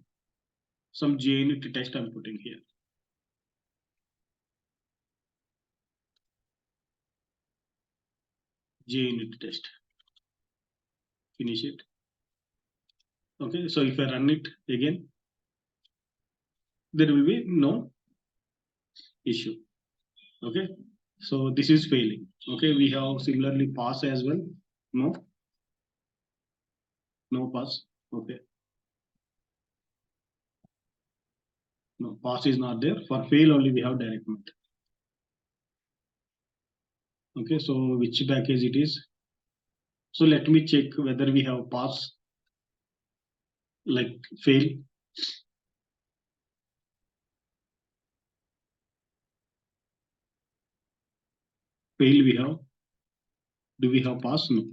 Speaker 1: Some JUnit test I'm putting here. JUnit test. Finish it. Okay, so if I run it again, there will be no issue. Okay, so this is failing. Okay, we have similarly pass as well. No pass. Okay, no pass is not there. For fail only we have direct method. Okay, so which package it is? So let me check whether we have pass like fail. Fail we have. Do we have pass? No.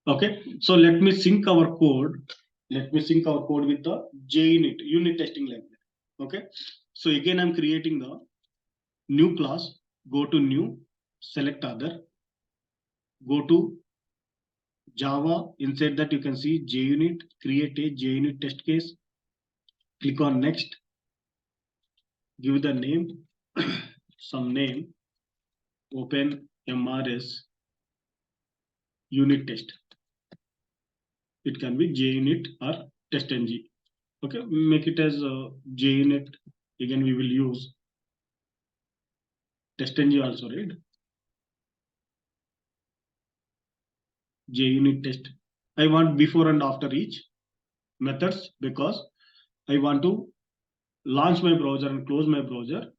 Speaker 1: Okay, so let me sync our code. Let me sync our code with the JUnit unit testing library. Okay, so again I'm creating the new class. Go to new, select other, go to Java. Inside that you can see JUnit, create a JUnit test case. Click on next, give the name, some name, open MRS unit test. It can be JUnit or testng. Okay, make it as JUnit. Again, we will use testng also, right? JUnit test. I want before and after each methods because I want to launch my browser and close my browser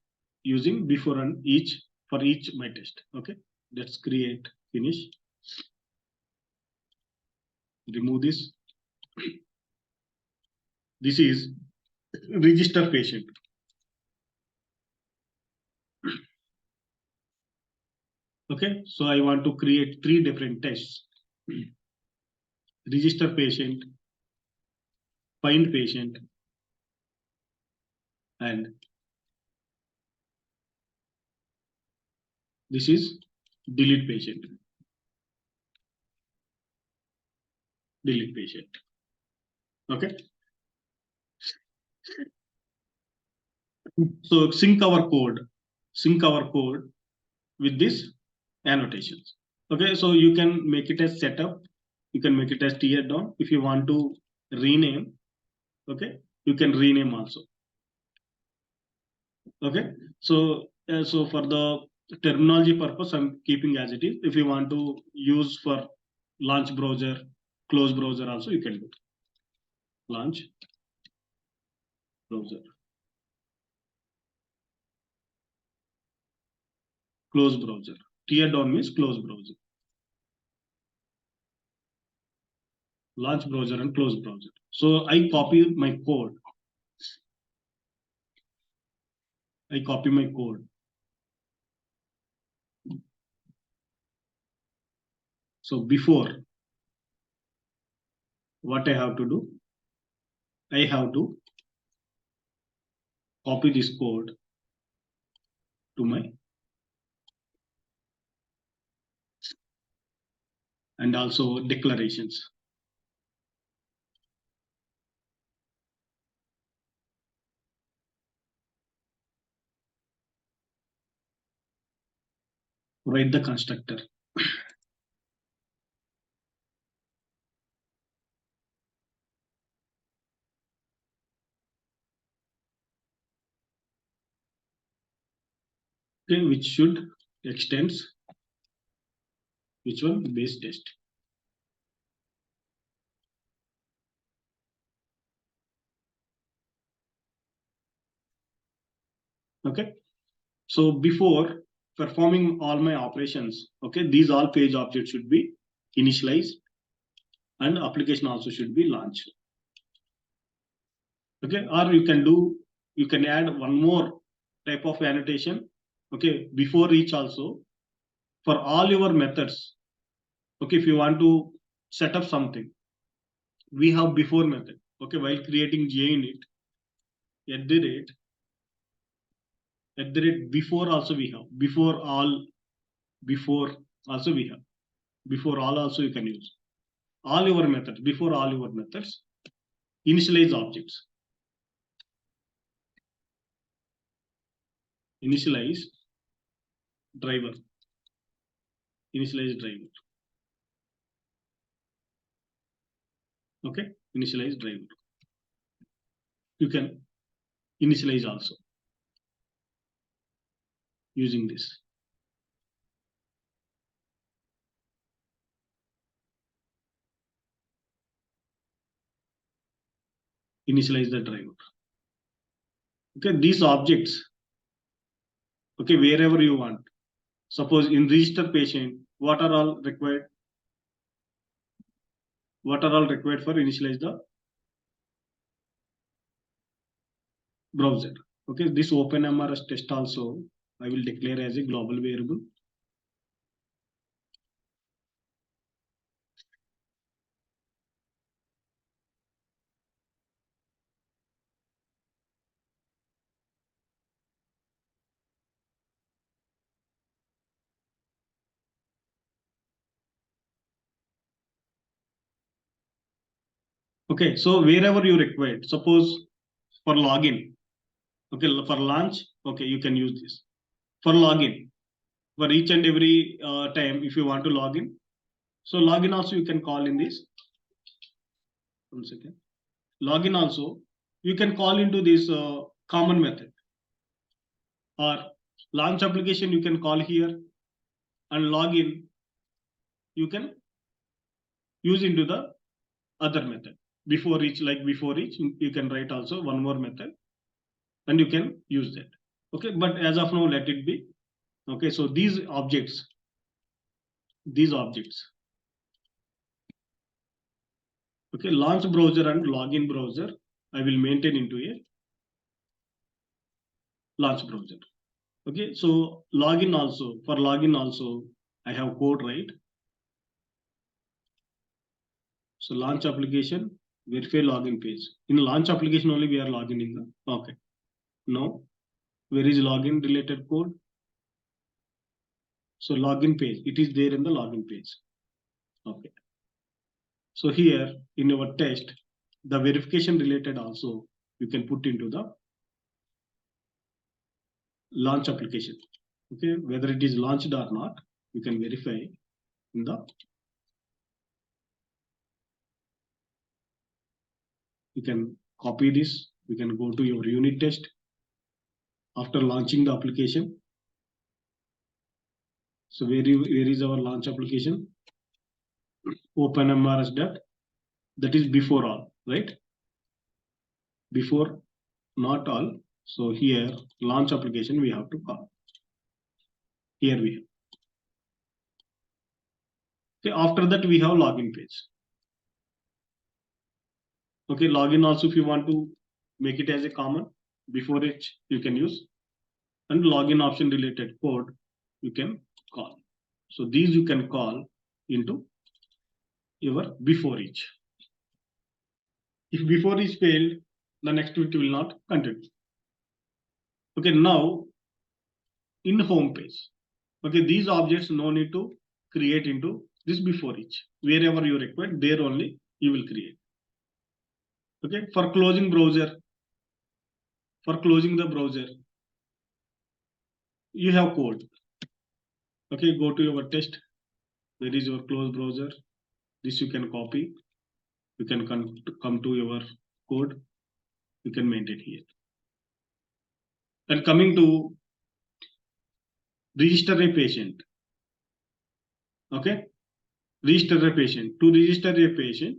Speaker 1: using before and each for each my test. Okay, let's create, finish, remove this. This is register patient. Okay, so I want to create 3 different tests. Register patient, find patient, and this is delete patient. Delete patient. Okay, so sync our code with this annotations. Okay, so you can make it as setup, you can make it as tear down. If you want to rename, okay, you can rename also. Okay, so for the terminology purpose, I'm keeping as it is. If you want to use for launch browser, close browser also, you can do launch browser, close browser. Tear down means close browser, launch browser and close browser. So I copy my code. I copy my code. So before, what I have to do? I have to copy this code to my, and also declarations. Write the constructor. Okay, which should extends which one? Base test. Okay, so before performing all my operations, okay, these all page objects should be initialized and application also should be launched. Okay, or you can add one more type of annotation. Okay, before each also for all your methods. Okay, if you want to set up something, we have before method. Okay, while creating JUnit, at the rate, before also we have, before also we have, before all also you can use. All your methods, before all your methods, initialize objects. Initialize driver. Initialize driver. Okay, initialize driver. You can initialize also using this. Initialize the driver. Okay, these objects, okay, wherever you want. Suppose in register patient, what are all required? What are all required for initialize the browser? Okay, this OpenMRS test also I will declare as a global variable. Okay, so wherever you require, suppose for login. Okay, for launch, okay, you can use this. For login, for each and every time, if you want to log in, so login also you can call in this. 1 second. Login also you can call into this common method, or launch application you can call here, and login you can use into the other method. Before each, like before each, you can write also one more method, and you can use that. Okay, but as of now, let it be. Okay, so these objects, okay, launch browser and login browser, I will maintain into a launch browser. Okay, so login also, for login also, I have code, right? So launch application, verify login page. In launch application only we are logging in the, okay. Now, where is login related code? So login page, it is there in the login page. Okay. So here in our test, the verification related also you can put into the launch application. Okay, whether it is launched or not, you can verify in the, you can copy this, you can go to your unit test after launching the application. So where is our launch application? Open MRS that is before all, right? Before, not all. So here launch application we have to call. Here we have. Okay, after that we have login page. Okay, login also if you want to make it as a common, before it you can use, and login option related code you can call. So these you can call into your before each. If before each failed, the next it will not continue. Okay, now in home page. Okay, these objects no need to create into this before each. Wherever you require, there only you will create. Okay, for closing browser, for closing the browser, you have code. Okay, go to your test. Where is your close browser? This you can copy. You can come to your code. You can maintain here. And coming to register a patient. Okay, register a patient. To register a patient,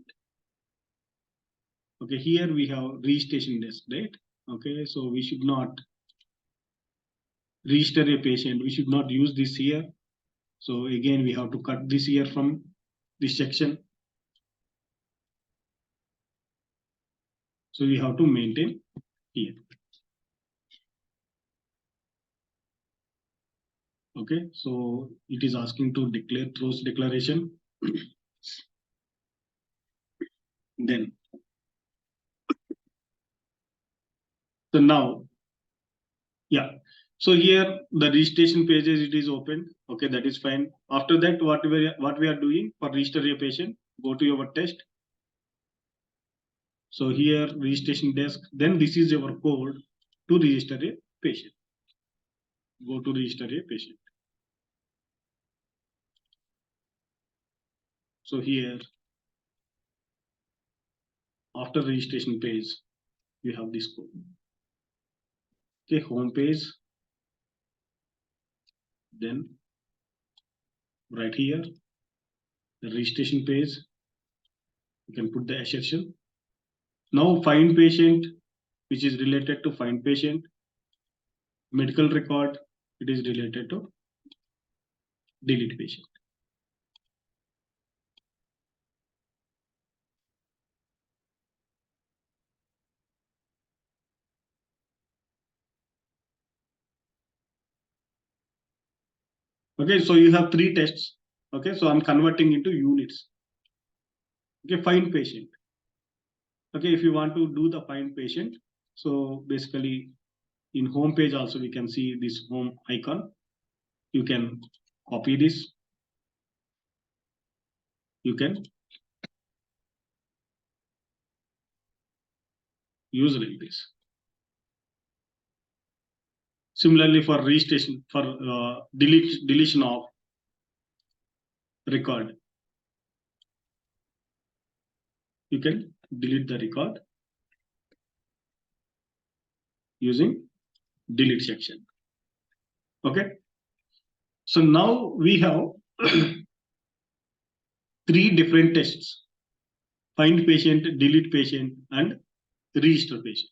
Speaker 1: okay, here we have registration desk, right? Okay, so we should not register a patient. We should not use this here. So again, we have to cut this here from this section. So we have to maintain here. Okay, so it is asking to declare throws declaration. Then, so now, yeah. So here the registration pages it is open. Okay, that is fine. After that, what we are doing for register a patient, go to your test. So here registration desk. Then this is your code to register a patient. Go to register a patient. So here, after registration page, you have this code. Okay, home page. Then right here, the registration page, you can put the assertion. Now find patient, which is related to find patient. Medical record, it is related to delete patient. Okay, so you have 3 tests. Okay, so I'm converting into units. Okay, find patient. Okay, if you want to do the find patient, so basically in home page also we can see this home icon. You can copy this. You can use like this. Similarly, for registration, for deletion of record, you can delete the record using delete section. Okay. So now we have three different tests: find patient, delete patient, and register patient.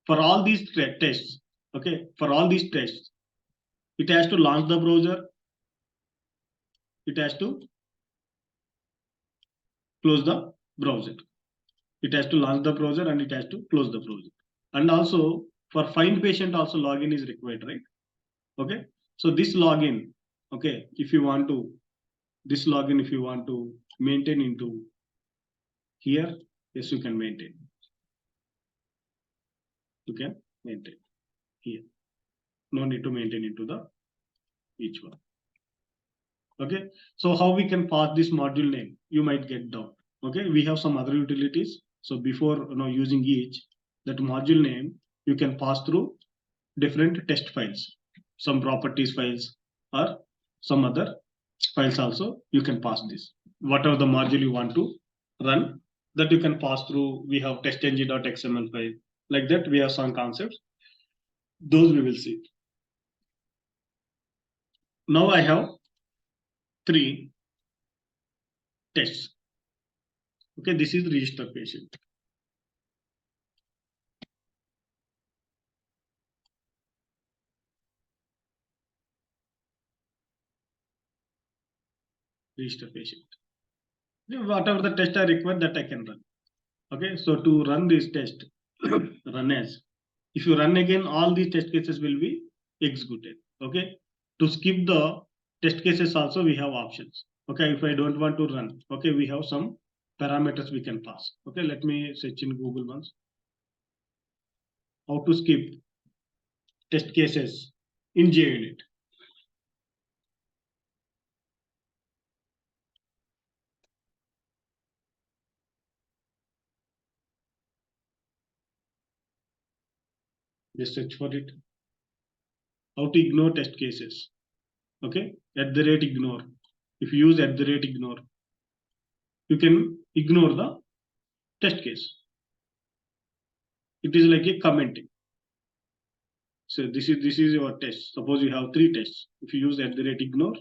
Speaker 1: For all these tests, okay, for all these tests, it has to launch the browser, it has to close the browser. It has to launch the browser and it has to close the browser. And also for find patient also login is required, right? Okay. So this login, okay, if you want to, this login, if you want to maintain into here, yes, you can maintain. You can maintain here. No need to maintain into the each one. Okay. So how we can pass this module name? You might get doubt. Okay. We have some other utilities. So before using each, that module name, you can pass through different test files, some properties files or some other files also you can pass this. Whatever the module you want to run, that you can pass through. We have testng.xml file. Like that, we have some concepts. Those we will see. Now I have three tests. Okay, this is register patient. Register patient. Whatever the test I require, that I can run. Okay, so to run this test, run as. If you run again, all these test cases will be executed. Okay, to skip the test cases also we have options. Okay, if I don't want to run, okay, we have some parameters we can pass. Okay, let me search in Google once. How to skip test cases in JUnit. Just search for it. How to ignore test cases. Okay, @ignore. If you use @ignore, you can ignore the test case. It is like a commenting. So this is your test. Suppose you have three tests. If you use @ignore,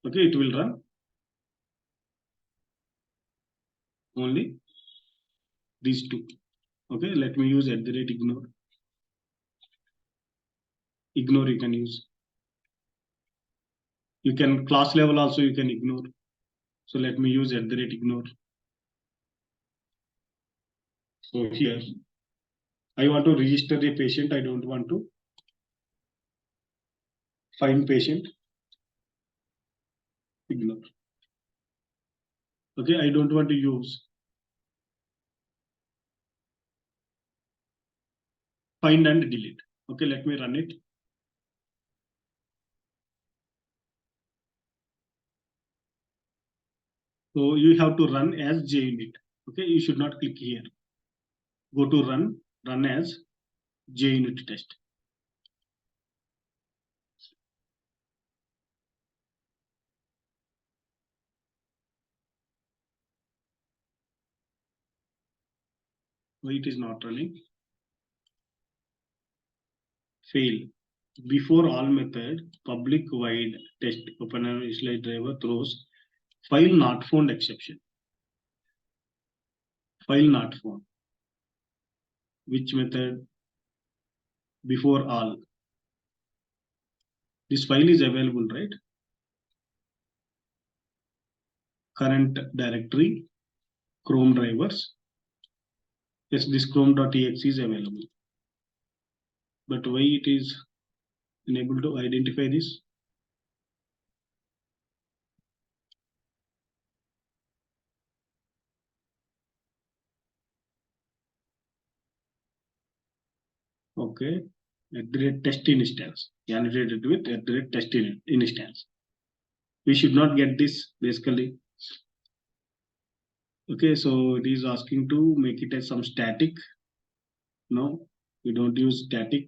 Speaker 1: okay, it will run only these two. Okay, let me use @ignore. Ignore you can use. You can class level also you can ignore. So let me use @ignore. So here I want to register a patient. I don't want to find patient. Ignore. Okay, I don't want to use find and delete. Okay, let me run it. So you have to run as JUnit. Okay, you should not click here. Go to run as JUnit test. Why it is not running? Fail. Before all method, public void test open initialize driver throws file not found exception. File not found. Which method? Before all. This file is available, right? Current directory, Chrome drivers. Yes, this chrome.exe is available. But why it is unable to identify this? Okay, @test instance. Annotated with @test instance. We should not get this basically. Okay, so it is asking to make it as some static. No, we don't use static.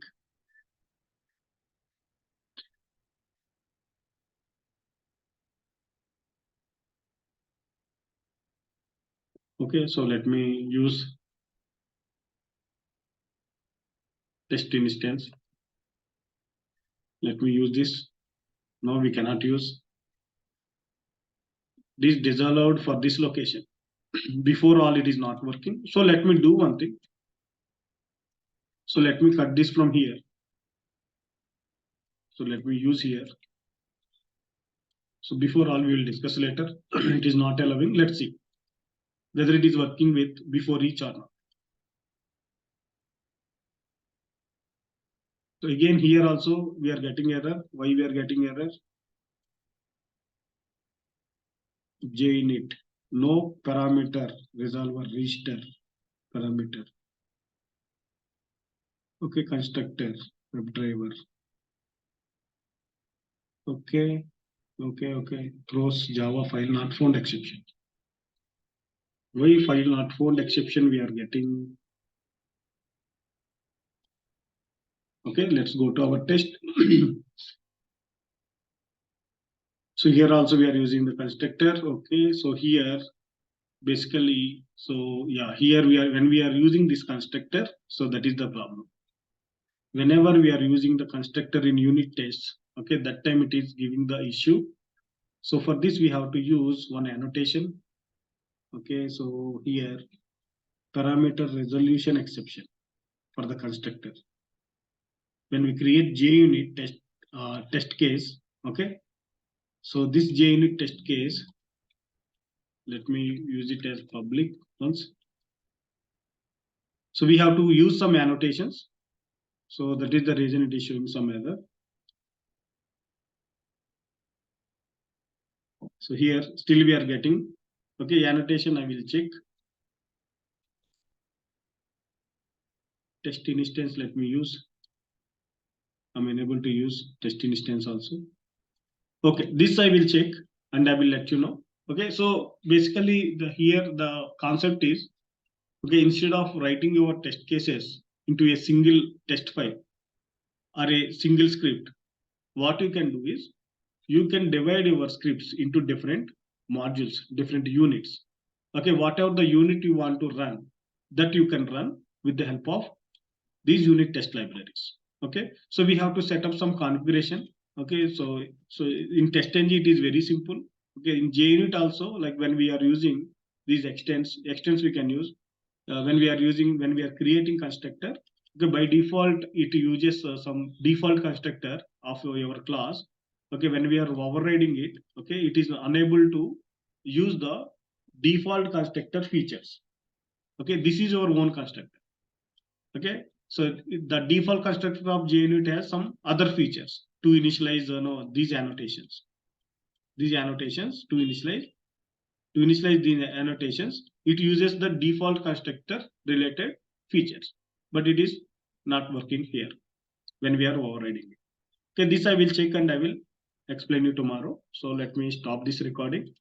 Speaker 1: Okay, so let me use test instance. Let me use this. No, we cannot use. This disallowed for this location. Before all, it is not working. So let me do one thing. So let me cut this from here. So let me use here. So before all, we will discuss later. It is not allowing. Let's see whether it is working with before each or not. So again, here also we are getting error. Why we are getting error? JUnit, no parameter resolver register parameter. Okay, constructor, WebDriver. Okay, okay. Throws Java file not found exception. Why file not found exception we are getting? Okay, let's go to our test. So here also we are using the constructor. Okay, so here basically, so yeah, here we are when we are using this constructor, so that is the problem. Whenever we are using the constructor in unit tests, okay, that time it is giving the issue. So for this we have to use one annotation. Okay, so here parameter resolution exception for the constructor. When we create JUnit test case, okay, so this JUnit test case, let me use it as public once. So we have to use some annotations. So that is the reason it is showing some error. So here still we are getting, okay, annotation I will check. Test instance, let me use. I'm unable to use test instance also. Okay, this I will check and I will let you know. Okay, so basically here the concept is, okay, instead of writing your test cases into a single test file or a single script, what you can do is you can divide your scripts into different modules, different units. Okay, whatever the unit you want to run, that you can run with the help of these unit test libraries. Okay, so we have to set up some configuration. Okay, so in TestNG it is very simple. Okay, in JUnit also, like when we are using these extents we can use when we are creating constructor. Okay, by default it uses some default constructor of your class. Okay, when we are overriding it, okay, it is unable to use the default constructor features. Okay, this is our own constructor. Okay, so the default constructor of JUnit has some other features to initialize these annotations. These annotations to initialize these annotations, it uses the default constructor related features, but it is not working here when we are overriding it. Okay, this I will check and I will explain you tomorrow. So let me stop this recording.